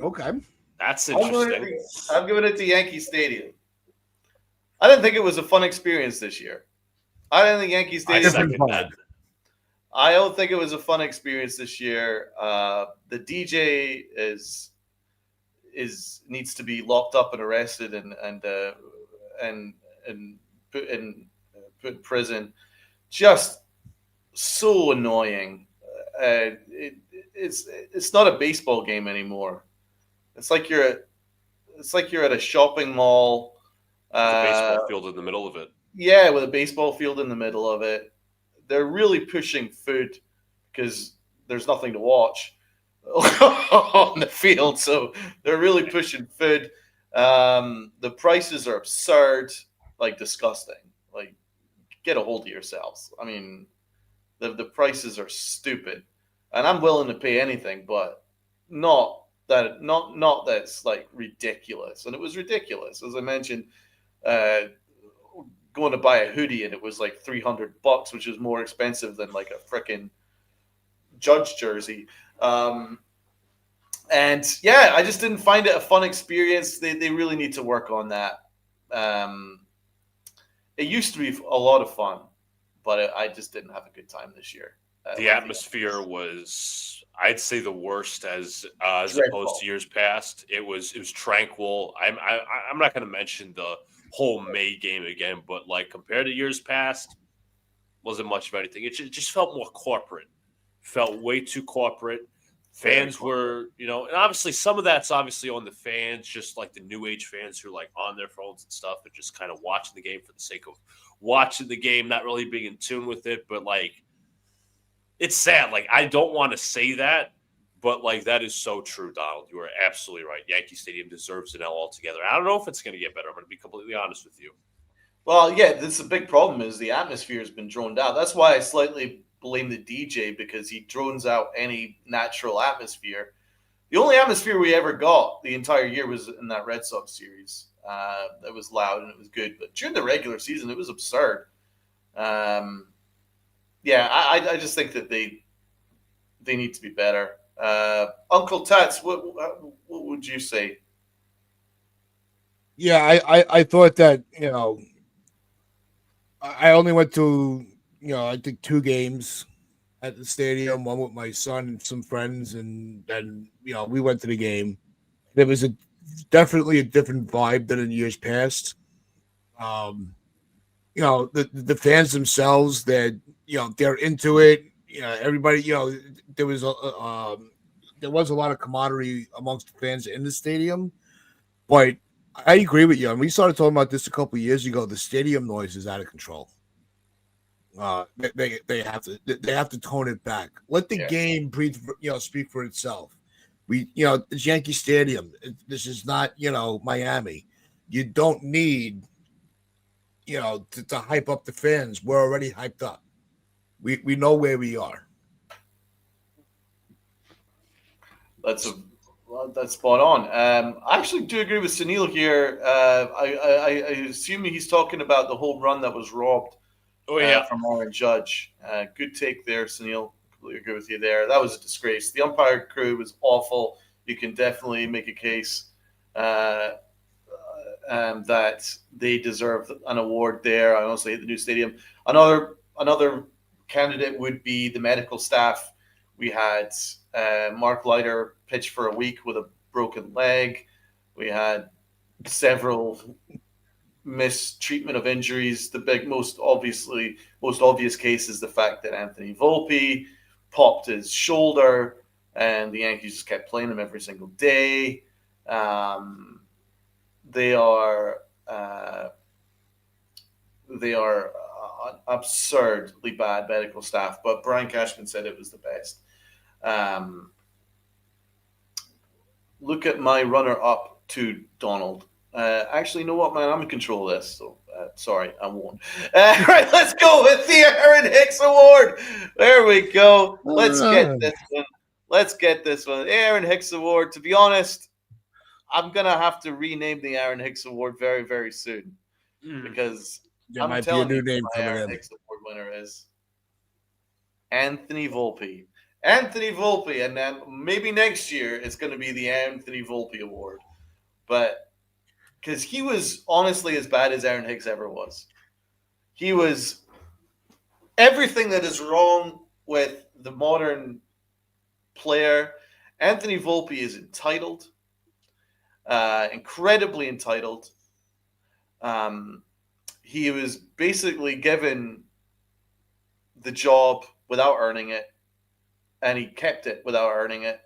Okay. That's interesting. I'm giving it to Yankee Stadium. I didn't think it was a fun experience this year. I didn't think Yankee Stadium. I don't think it was a fun experience this year. The DJ needs to be locked up and arrested and put in prison. Just so annoying. It's not a baseball game anymore. It's like you're at a shopping mall. With a baseball field in the middle of it. Yeah, with a baseball field in the middle of it. They're really pushing food because there's nothing to watch on the field. So they're really pushing food. The prices are absurd, like disgusting. Like, get a hold of yourselves. I mean, the prices are stupid. And I'm willing to pay anything, but not that it's like ridiculous. And it was ridiculous. As I mentioned, going to buy a hoodie and it was like $300, which is more expensive than like a freaking Judge jersey. And yeah, I just didn't find it a fun experience. They really need to work on that. It used to be a lot of fun, but I just didn't have a good time this year. The atmosphere was, I'd say, the worst as opposed to years past. It was tranquil. I'm not going to mention the whole May game again, but like compared to years past, wasn't much of anything. It just felt more corporate. Felt way too corporate. Fans were, and obviously some of that's obviously on the fans, just like the new age fans who are like on their phones and stuff and just kind of watching the game for the sake of watching the game, not really being in tune with it. But like, it's sad. Like, I don't want to say that, but like, that is so true, Donald. You are absolutely right. Yankee Stadium deserves an L altogether. I don't know if it's going to get better. I'm going to be completely honest with you. Well, yeah, that's the big problem is the atmosphere has been droned out. That's why I slightly blame the DJ because he drones out any natural atmosphere. The only atmosphere we ever got the entire year was in that Red Sox series. That was loud and it was good. But during the regular season, it was absurd. Yeah, I just think that they need to be better. Uncle Tats, what would you say? Yeah, I thought that, I only went to, I think 2 games at the stadium, one with my son and some friends, and then, we went to the game. There was definitely a different vibe than in years past. The fans themselves, they're into it. Everybody, there was a lot of camaraderie amongst the fans in the stadium, but I agree with you. And we started talking about this a couple of years ago. The stadium noise is out of control. They have to tone it back. Let the game breathe. Speak for itself. It's Yankee Stadium. This is not Miami. You don't need to hype up the fans. We're already hyped up. We know where we are. That's spot on. I actually do agree with Sunil here. I assume he's talking about the home run that was robbed. From Aaron Judge. Good take there, Sunil. Completely agree with you there. That was a disgrace. The umpire crew was awful. You can definitely make a case that they deserve an award there. I also hate the new stadium. Another candidate would be the medical staff. We had Mark Leiter pitch for a week with a broken leg. We had several mistreatment of injuries. The most obvious case is the fact that Anthony Volpe popped his shoulder, and the Yankees just kept playing him every single day. They are absurdly bad medical staff, but Brian Cashman said it was the best. Look at my runner-up to Donald. Actually, you know what, man? I'm in control of this, so sorry, I won't. Right, let's go with the Aaron Hicks Award. There we go. Let's get this one. Aaron Hicks Award. To be honest, I'm going to have to rename the Aaron Hicks Award very, very soon because there might be a new name coming Aaron in. Hicks Award winner is Anthony Volpe. Anthony Volpe, and then maybe next year it's going to be the Anthony Volpe Award. But because he was honestly as bad as Aaron Hicks ever was. He was everything that is wrong with the modern player. Anthony Volpe is entitled, incredibly entitled. He was basically given the job without earning it, and he kept it without earning it.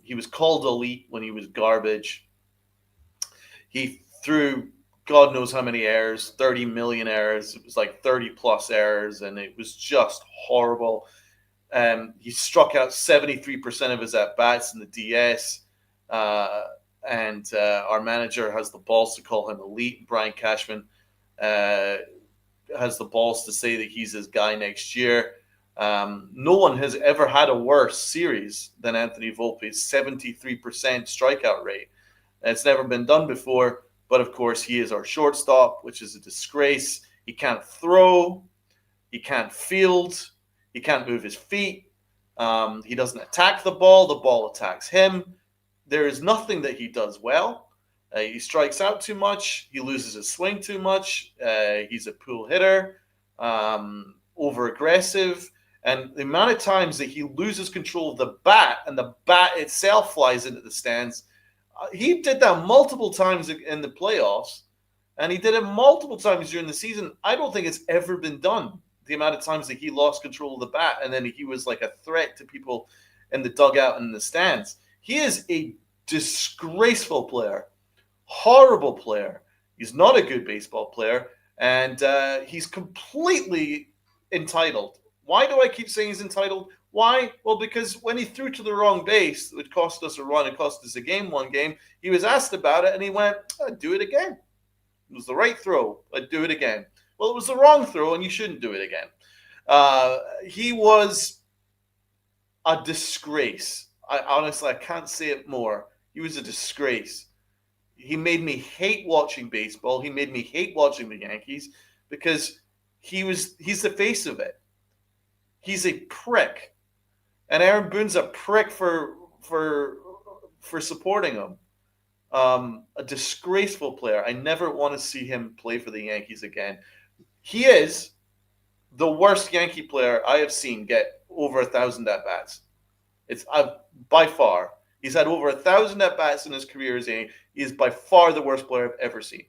He was called elite when he was garbage. He threw God knows how many errors, 30 million errors. It was like 30 plus errors, and it was just horrible. He struck out 73% of his at-bats in the DS, and our manager has the balls to call him elite. Brian Cashman has the balls to say that he's his guy next year. No one has ever had a worse series than Anthony Volpe's 73% strikeout rate. It's never been done before, but of course he is our shortstop, which is a disgrace. He can't throw, he can't field, he can't move his feet. He doesn't attack the ball attacks him. There is nothing that he does well. He strikes out too much, he loses his swing too much, he's a pull hitter, over aggressive. And the amount of times that he loses control of the bat and the bat itself flies into the stands, he did that multiple times in the playoffs, and he did it multiple times during the season. I don't think it's ever been done, the amount of times that he lost control of the bat, and then he was like a threat to people in the dugout and in the stands. He is a disgraceful player, horrible player. He's not a good baseball player, and he's completely entitled. Why do I keep saying he's entitled? Why? Well, because when he threw to the wrong base, it cost us a run, it cost us a game, one game, he was asked about it, and he went, I'd do it again. It was the right throw. I'd do it again. Well, it was the wrong throw, and you shouldn't do it again. He was a disgrace. I can't say it more. He was a disgrace. He made me hate watching baseball. He made me hate watching the Yankees because he's the face of it. He's a prick. And Aaron Boone's a prick for supporting him. A disgraceful player. I never want to see him play for the Yankees again. He is the worst Yankee player I have seen get over 1,000 at-bats. It's by far. He's had over 1,000 at-bats in his career as a. He is by far the worst player I've ever seen.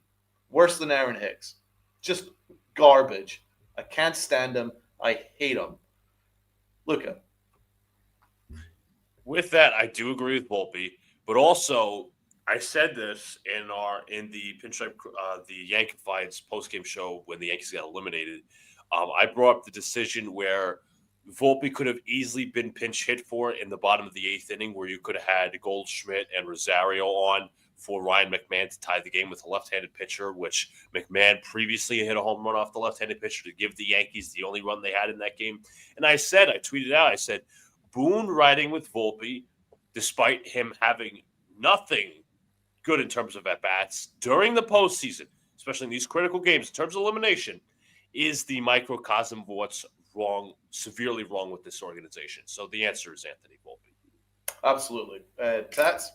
Worse than Aaron Hicks. Just garbage. I can't stand him. I hate him. Look at him. With that, I do agree with Volpe, but also I said this in the Pinstripe, the Yankeefieds postgame show when the Yankees got eliminated. I brought up the decision where Volpe could have easily been pinch hit for in the bottom of the eighth inning, where you could have had Goldschmidt and Rosario on for Ryan McMahon to tie the game with a left-handed pitcher, which McMahon previously hit a home run off the left-handed pitcher to give the Yankees the only run they had in that game. And I tweeted out, I said, Boone riding with Volpe, despite him having nothing good in terms of at-bats during the postseason, especially in these critical games in terms of elimination, is the microcosm of what's wrong, severely wrong with this organization. So the answer is Anthony Volpe. Absolutely. Tats?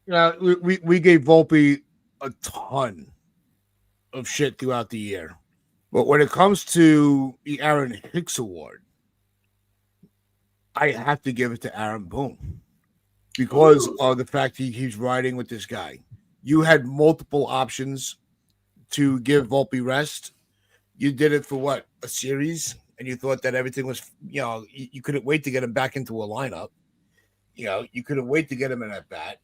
Yeah, we gave Volpe a ton of shit throughout the year. But when it comes to the Aaron Hicks Award, I have to give it to Aaron Boone because of the fact he's riding with this guy. You had multiple options to give Volpe rest. You did it for what? A series? and you thought that everything was, you couldn't wait to get him back into a lineup. You couldn't wait to get him in at bat.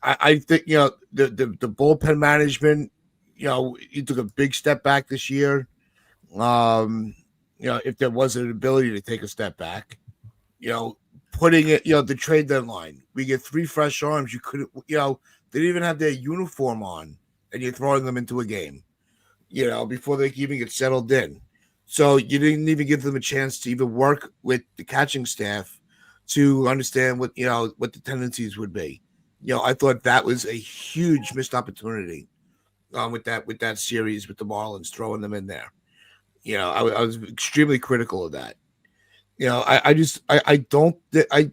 I think the bullpen management. He took a big step back this year. If there was an ability to take a step back, putting it, the trade deadline, we get 3 fresh arms. You couldn't, they didn't even have their uniform on, and you're throwing them into a game, before they even get settled in. So you didn't even give them a chance to even work with the catching staff to understand what the tendencies would be. I thought that was a huge missed opportunity with that series with the Marlins throwing them in there. I was extremely critical of that. I don't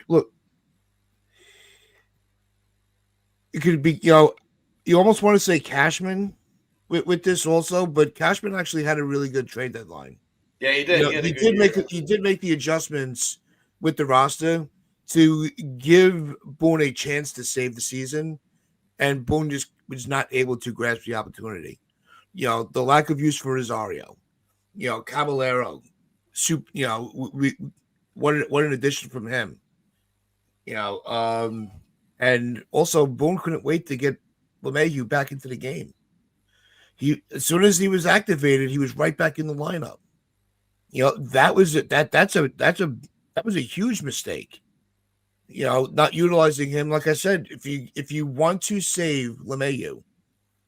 look. It could be, you almost want to say Cashman with this also, but Cashman actually had a really good trade deadline. Yeah, he did. He did make the adjustments with the roster to give Boone a chance to save the season, and Boone just was not able to grasp the opportunity. The lack of use for Rosario, Caballero, what an addition from him. And also Boone couldn't wait to get LeMahieu back into the game. As soon as he was activated, he was right back in the lineup. That was a huge mistake. Not utilizing him. Like I said, if you want to save LeMahieu,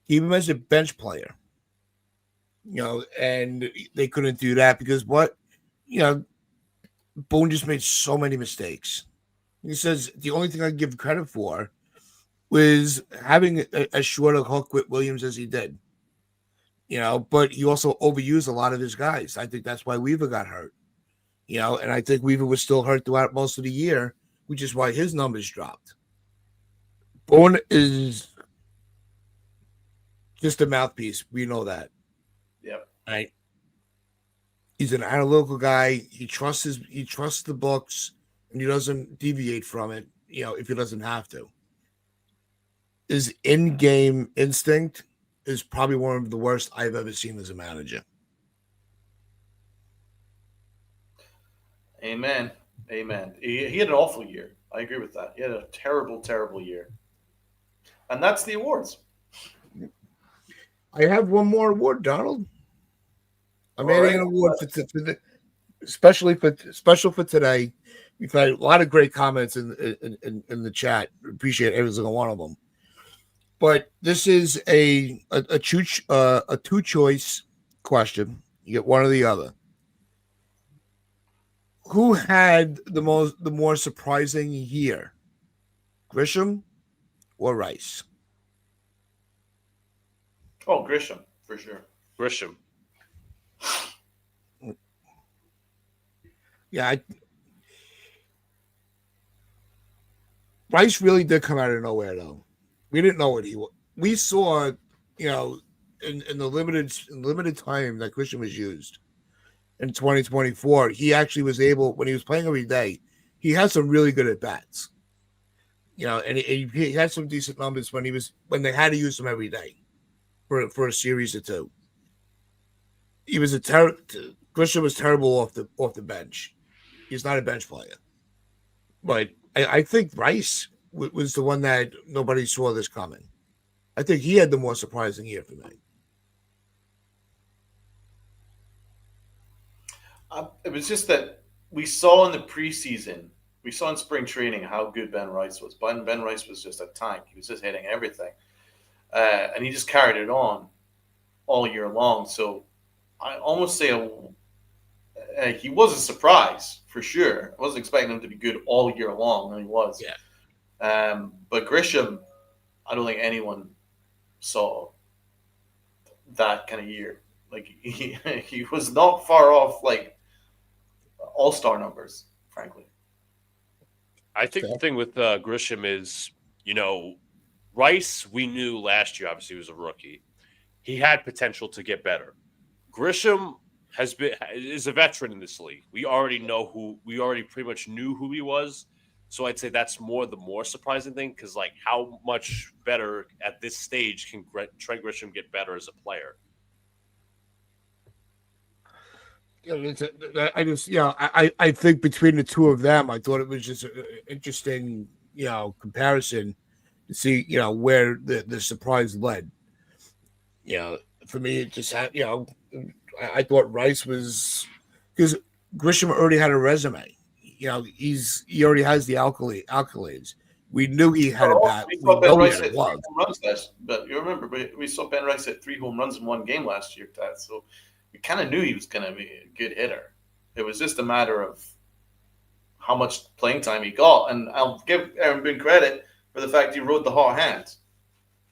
keep him as a bench player. And they couldn't do that because Boone just made so many mistakes. He says the only thing I give credit for was having a shorter hook with Williams as he did. But he also overused a lot of his guys. I think that's why Weaver got hurt. And I think Weaver was still hurt throughout most of the year, which is why his numbers dropped. Boone is just a mouthpiece. We know that. Yep. Right. He's an analytical guy. He trusts the books, and he doesn't deviate from it, if he doesn't have to. His in-game instinct is probably one of the worst I've ever seen as a manager. Amen. He had an awful year. I agree with that. He had a terrible, terrible year. And that's the awards. I have one more award, Donald. I'm adding an award special for today. We've had a lot of great comments in the chat. Appreciate every single one of them. But this is a two choice question. You get one or the other. Who had the more surprising year, Grisham or Rice? Oh, Grisham for sure. Grisham. Yeah, Rice really did come out of nowhere, though. We didn't know what he was. We saw, in the limited time that Grisham was used in 2024, he actually was able, when he was playing every day, he had some really good at bats. And he had some decent numbers when they had to use him every day for a series or two. He was Grisham was terrible off the bench. He's not a bench player. But I think Rice was the one that nobody saw this coming. I think he had the more surprising year for me. It was just that we saw in the preseason, we saw in spring training how good Ben Rice was. Ben Rice was just a tank. He was just hitting everything. And he just carried it on all year long. So I almost say he was a surprise for sure. I wasn't expecting him to be good all year long, and he was. Yeah. But Grisham, I don't think anyone saw that kind of year. Like he was not far off like all-star numbers, frankly. I think the thing with Grisham is, Rice, we knew last year, obviously, he was a rookie. He had potential to get better. Grisham is a veteran in this league. We already pretty much knew who he was. So I'd say that's the more surprising thing, because how much better at this stage can Trent Grisham get better as a player? I just, I think between the two of them, I thought it was just an interesting, comparison to see, where the surprise led. You know, for me, it just had, I thought Rice was because Grisham already had a resume. He already has the accolades. We knew he had a bat. We We saw Ben know he Rice had a hit three glove. home runs last, but you remember we saw Ben Rice hit 3 home runs in one game last year, Tad. So we kind of knew he was going to be a good hitter. It was just a matter of how much playing time he got, and I'll give Aaron Boone credit for the fact he rode the hot hand.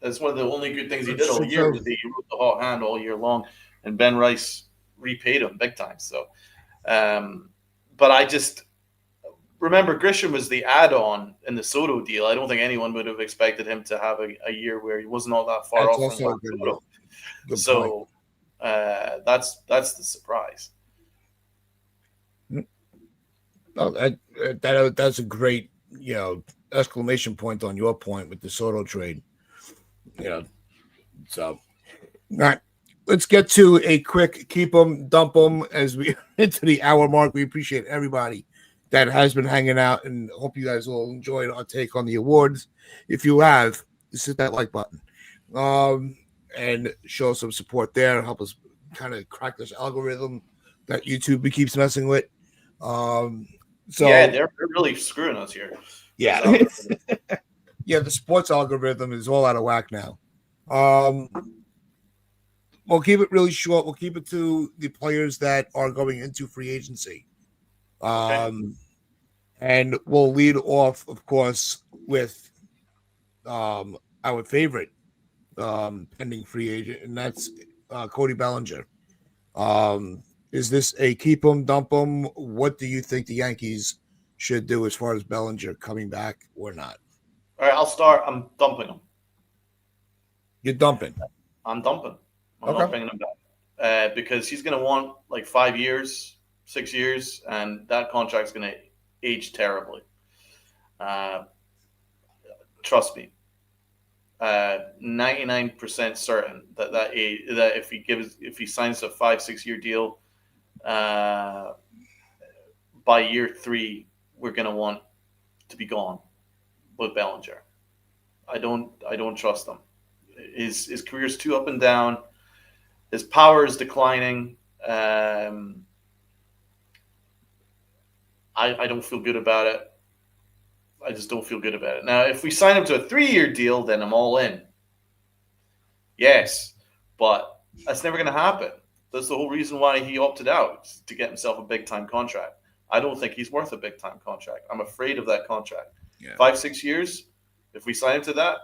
That's one of the only good things he did all year. Was he rode the hot hand all year long, and Ben Rice repaid him big time. So, but I just remember Grisham was the add-on in the Soto deal. I don't think anyone would have expected him to have a year where he wasn't all that far That's off also from a good, Soto. good So that's the surprise. Oh, that's a great, exclamation point on your point with the Soto trade. So all right, let's get to a quick keep them, dump them as we into the hour mark. We appreciate everybody that has been hanging out, and hope you guys all enjoyed our take on the awards. If you have, just hit that like button, and show some support there. Help us kind of crack this algorithm that YouTube keeps messing with. So yeah, they're really screwing us here. Yeah. Yeah, the sports algorithm is all out of whack now. We'll keep it really short. We'll keep it to the players that are going into free agency. And we'll lead off, of course, with our favorite pending free agent, and that's Cody Bellinger. Is this a keep him, dump him? What do you think the Yankees should do as far as Bellinger coming back or not? All right, I'll start. I'm dumping him. You're dumping. I'm dumping. I'm Okay. not bringing him back because he's going to want like 5 years, 6 years, and that contract's going to age terribly. Trust me. 99% certain that if he signs a 5-6 year deal, by year 3 we're going to want to be gone with Bellinger. I don't trust him. His career's too up and down. His power is declining. I don't feel good about it. I just don't feel good about it. Now, if we sign him to a 3-year deal, then I'm all in. Yes, but that's never going to happen. That's the whole reason why he opted out, to get himself a big-time contract. I don't think he's worth a big-time contract. I'm afraid of that contract. Yeah. 5-6 years, if we sign him to that,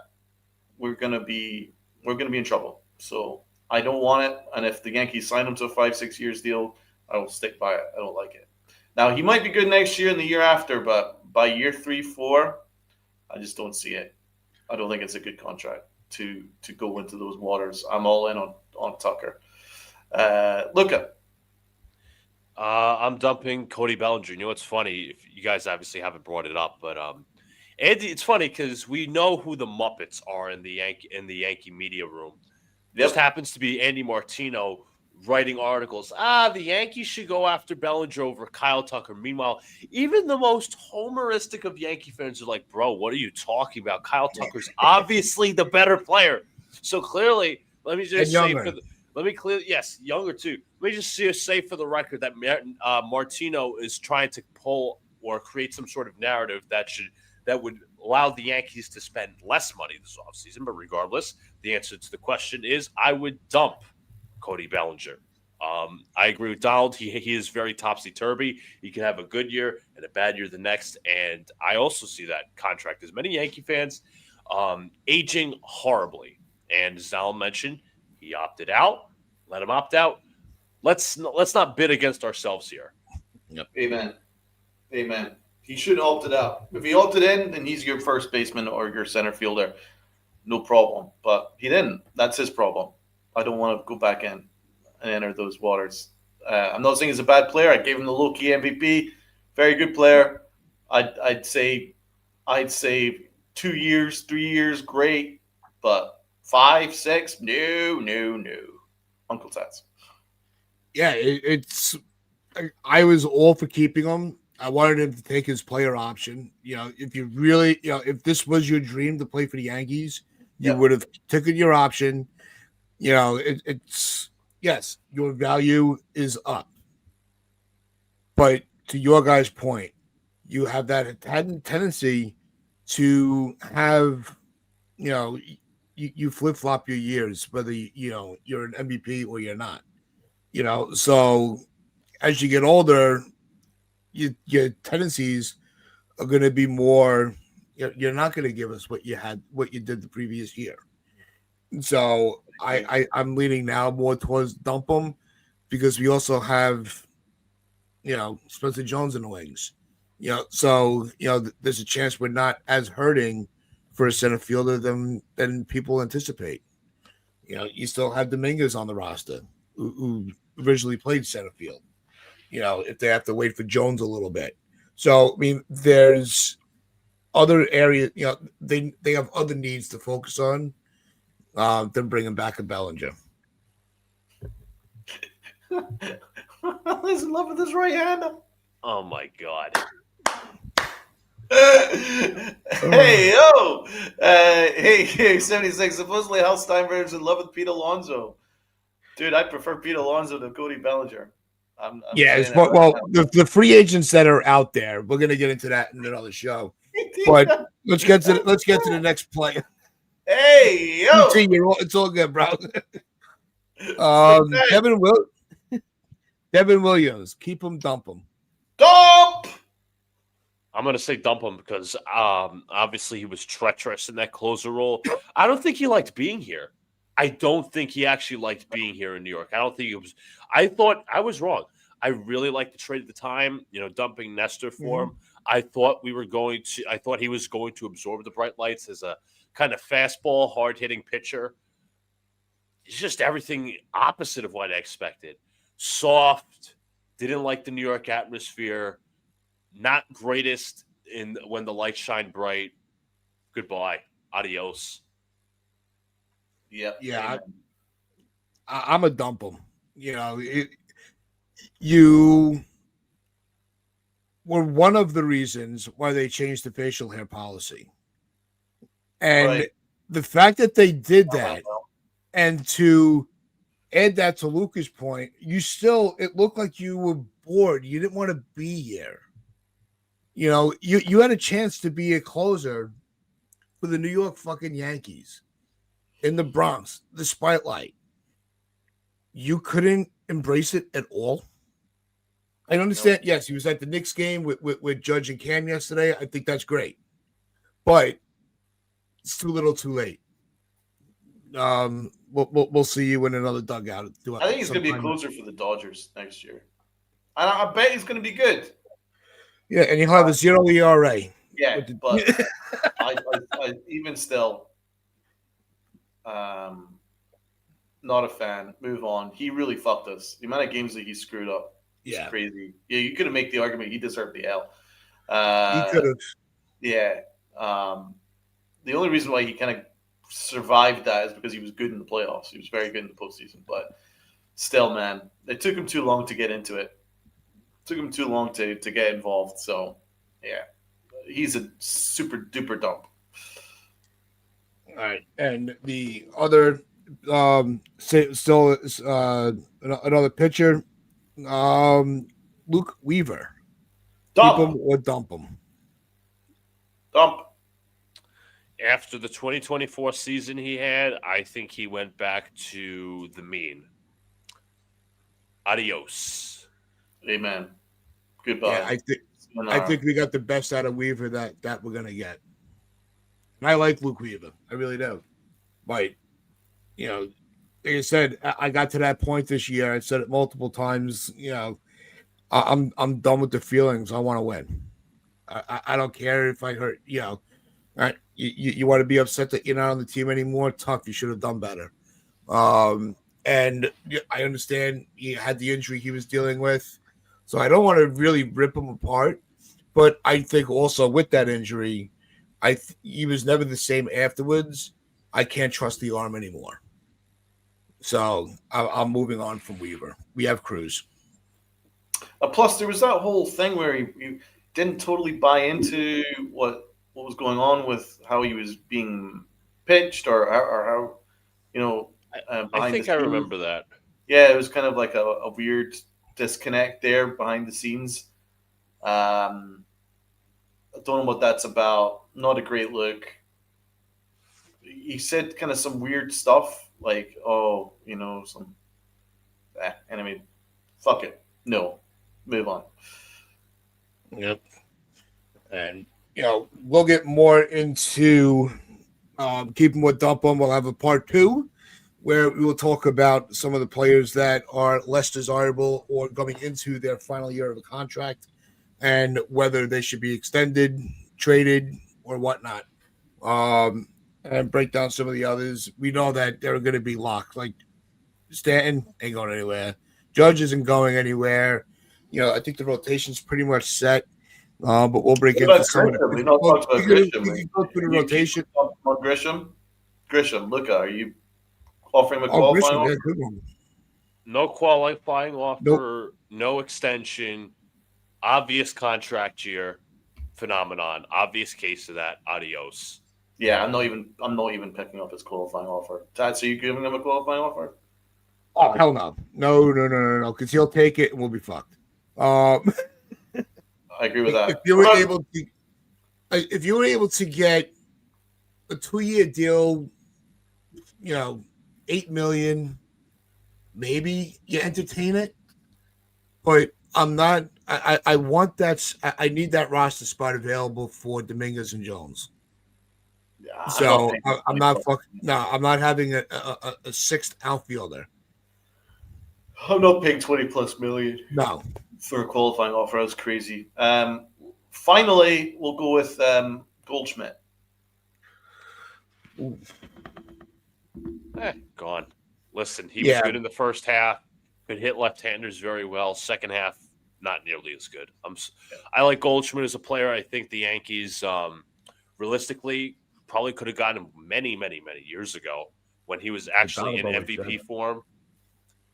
we're gonna be in trouble. So I don't want it. And if the Yankees sign him to a 5-6 years deal, I will stick by it. I don't like it. Now, he might be good next year and the year after, but by year 3-4, I just don't see it. I don't think it's a good contract to go into those waters. I'm all in on Tucker. Luca. I'm dumping Cody Bellinger. You know what's funny? If you guys obviously haven't brought it up, but Andy, it's funny because we know who the Muppets are in the Yankee media room. Yep. Just happens to be Andy Martino writing articles. The Yankees should go after Bellinger over Kyle Tucker. Meanwhile, even the most homeristic of Yankee fans are like, bro, what are you talking about? Kyle Tucker's obviously the better player. So clearly, let me just say yes, younger too. Let me just say for the record that Martino is trying to pull or create some sort of narrative that would allow the Yankees to spend less money this offseason. But regardless, the answer to the question is I would dump Cody Bellinger. I agree with Donald. He is very topsy-turvy. He can have a good year and a bad year the next. And I also see that contract, as many Yankee fans, aging horribly. And as Donald mentioned, he opted out. Let him opt out. Let's not bid against ourselves here. Yep. Amen. He should have opted out. If he opted in, then he's your first baseman or your center fielder. No problem. But he didn't. That's his problem. I don't want to go back in and enter those waters. I'm not saying he's a bad player. I gave him the low-key MVP. Very good player. I'd say 2 years, 3 years, great. But 5, 6, no. Uncle Tats. Yeah, it's I was all for keeping him. I wanted him to take his player option. If you really, if this was your dream to play for the Yankees, you would have taken your option. It's yes, your value is up. But to your guys' point, you have that tendency to have, you flip flop your years, whether you're an MVP or you're not. So as you get older, your tendencies are going to be more. You're not going to give us what you did the previous year. So I'm leaning now more towards dump them because we also have, Spencer Jones in the wings. So there's a chance we're not as hurting for a center fielder than people anticipate. You still have Dominguez on the roster who originally played center field. If they have to wait for Jones a little bit. So I mean, there's other areas. They have other needs to focus on than bringing back a Bellinger. He's in love with his right hander. Oh my God. Hey, yo! Hey, 76. Supposedly, Hal Steinberg's in love with Pete Alonso. Dude, I prefer Pete Alonso to Cody Bellinger. I'm the free agents that are out there, we're gonna get into that in another show. But let's get to the next player. Hey, yo! It's all good, bro. Devin Williams, keep him, dump him. Dump! I'm going to say dump him because obviously he was treacherous in that closer role. I don't think he liked being here. I don't think he actually liked being here in New York. I don't think it was. I thought I was wrong. I really liked the trade at the time, dumping Nestor for him. I thought he was going to absorb the bright lights as a kind of fastball, hard-hitting pitcher. It's just everything opposite of what I expected. Soft, didn't like the New York atmosphere, not greatest when the lights shine bright. Goodbye. Adios. Yep. Yeah. I'm a dump him. You were one of the reasons why they changed the facial hair policy. And the fact that they did that, and to add that to Luca's point, it looked like you were bored. You didn't want to be here. You had a chance to be a closer for the New York fucking Yankees in the Bronx, the spotlight. You couldn't embrace it at all. I understand. Nope. Yes, he was at the Knicks game with Judge and Cam yesterday. I think that's great, but it's too little, too late. We'll see you in another dugout. I think he's going to be a closer for the Dodgers next year. I bet he's going to be good. Yeah, and he'll have a 0 ERA. Yeah, but I even still, not a fan. Move on. He really fucked us. The amount of games that he screwed up is crazy. Yeah, you could have made the argument he deserved the L. He could have. Yeah. The only reason why he kind of survived that is because he was good in the playoffs. He was very good in the postseason, but still, man, it took him too long to get into it. Took him too long to get involved. So, yeah, he's a super duper dump. All right, and the other still another pitcher, Luke Weaver. Dump. Keep him or dump him. Dump. After the 2024 season he had, I think he went back to the mean. Adios. Amen. Goodbye. Yeah, I think we got the best out of Weaver that we're gonna get. And I like Luke Weaver. I really do. But like I said, I got to that point this year. I said it multiple times. I'm done with the feelings. I want to win. I don't care if I hurt. Right? You want to be upset that you're not on the team anymore? Tough. You should have done better. And I understand he had the injury he was dealing with, so I don't want to really rip him apart. But I think also with that injury, he was never the same afterwards. I can't trust the arm anymore. So I'm moving on from Weaver. We have Cruz. Plus, there was that whole thing where he didn't totally buy into what was going on with how he was being pitched or how I behind the think I scenes. remember that. Yeah, it was kind of like a weird disconnect there behind the scenes. I don't know what that's about. Not a great look. He said kind of some weird stuff like, "Oh, some." Anyway, fuck it. No, move on. Yep. And we'll get more into keeping with Dumpum. We'll have a part 2 where we will talk about some of the players that are less desirable or going into their final year of a contract and whether they should be extended, traded, or whatnot. And break down some of the others. We know that they're going to be locked. Like Stanton ain't going anywhere. Judge isn't going anywhere. I think the rotation's pretty much set. But we'll break What into about some of the. Grisham? We not talked about Grisham. We can go through the rotation. On Grisham. Grisham, look, are you offering him a Oh, qualifying Grisham, offer? yeah, good one. No qualifying offer, Nope. no extension, obvious contract year phenomenon, obvious case of that. Adios. Yeah, I'm not even picking up his qualifying offer. Tad, so you giving him a qualifying offer? Oh, hell no. No, because he'll take it and we'll be fucked. I agree with that. If you were able to get a 2-year deal, $8 million, maybe you entertain it. But I'm not. I want that. I need that roster spot available for Dominguez and Jones. Yeah, So I'm not fucking. No, I'm not having a sixth outfielder. I'm not paying 20+ million. No. For a qualifying offer. That's crazy. Finally, we'll go with Goldschmidt. Gone. Listen, he was good in the first half. Could hit left-handers very well. Second half, not nearly as good. I like Goldschmidt as a player. I think the Yankees, realistically, probably could have gotten him many, many, many years ago when he was actually in MVP form.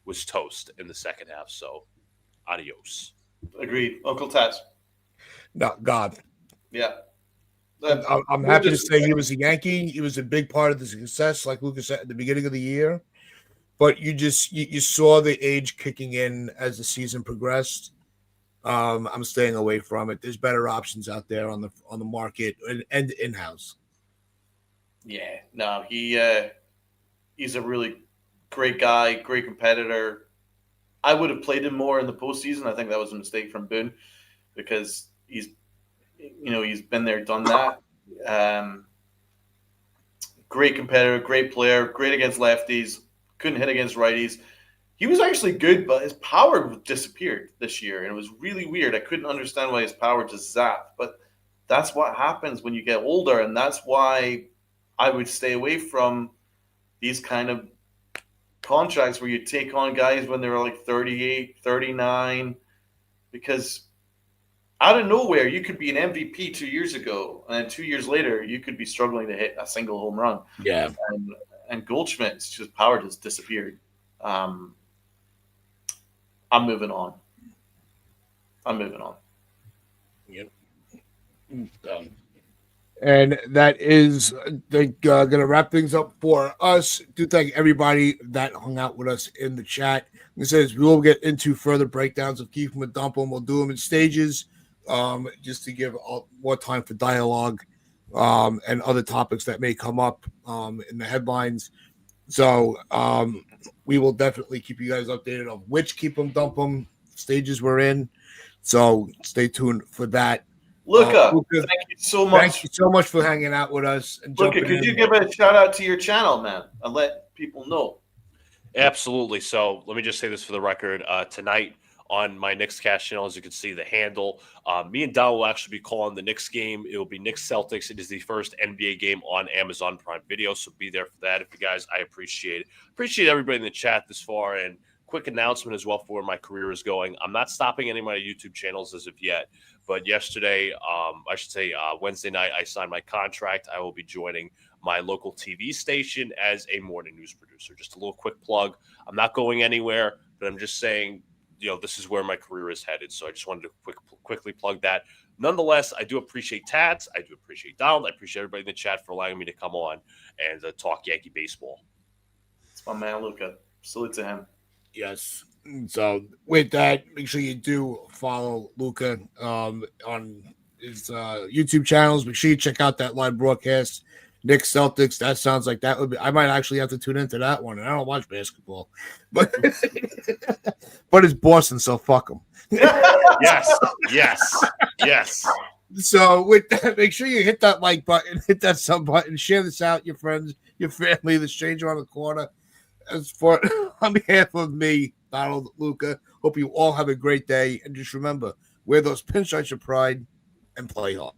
Was toast in the second half. So, adios. Agreed. Uncle Taz. No, God. Yeah. I'm happy to say he was a Yankee. He was a big part of the success, like Lucas said at the beginning of the year. But you saw the age kicking in as the season progressed. I'm staying away from it. There's better options out there on the market and in-house. Yeah, no, he's a really great guy, great competitor. I would have played him more in the postseason. I think that was a mistake from Boone because he's been there, done that. Great competitor, great player, great against lefties, couldn't hit against righties. He was actually good, but his power disappeared this year, and it was really weird. I couldn't understand why his power just zapped, but that's what happens when you get older, and that's why I would stay away from these kind of contracts where you take on guys when they're like 38, 39, because out of nowhere, you could be an MVP 2 years ago, and then 2 years later, you could be struggling to hit a single home run. Yeah. And Goldschmidt's just power just disappeared. I'm moving on. Yep. And that is going to wrap things up for us. Do thank everybody that hung out with us in the chat. It says we will get into further breakdowns of Keep 'em and Dump 'em. We'll do them in stages, just to give more time for dialogue and other topics that may come up in the headlines. So we will definitely keep you guys updated on which Keep 'em Dump 'em stages we're in. So stay tuned for that. Luca, thank you so much. Thank you so much for hanging out with us. And Luca, could you give a shout out to your channel, man, and let people know? Absolutely. So let me just say this for the record. Tonight on my Knicks Cast channel, as you can see, the handle, me and Don will actually be calling the Knicks game. It will be Knicks Celtics. It is the first NBA game on Amazon Prime Video, so be there for that. If you guys, I appreciate it. Appreciate everybody in the chat this far, and quick announcement as well for where my career is going. I'm not stopping any of my YouTube channels as of yet, but yesterday, Wednesday night, I signed my contract. I will be joining my local TV station as a morning news producer. Just a little quick plug. I'm not going anywhere, but I'm just saying this is where my career is headed. So I just wanted to quickly plug that. Nonetheless, I do appreciate Tats. I do appreciate Donald. I appreciate everybody in the chat for allowing me to come on and talk Yankee baseball. It's my man, Luca. Salute to him. Yes. So with that, make sure you do follow Luca on his YouTube channels. Make sure you check out that live broadcast. Knicks Celtics. That sounds like that would be. I might actually have to tune into that one. And I don't watch basketball, but but it's Boston, so fuck them. Yes. So with that, make sure you hit that like button, hit that sub button, share this out, your friends, your family, the stranger on the corner. As for on behalf of me, Donald, Luca, hope you all have a great day, and just remember, wear those pinstripes of pride and play hard.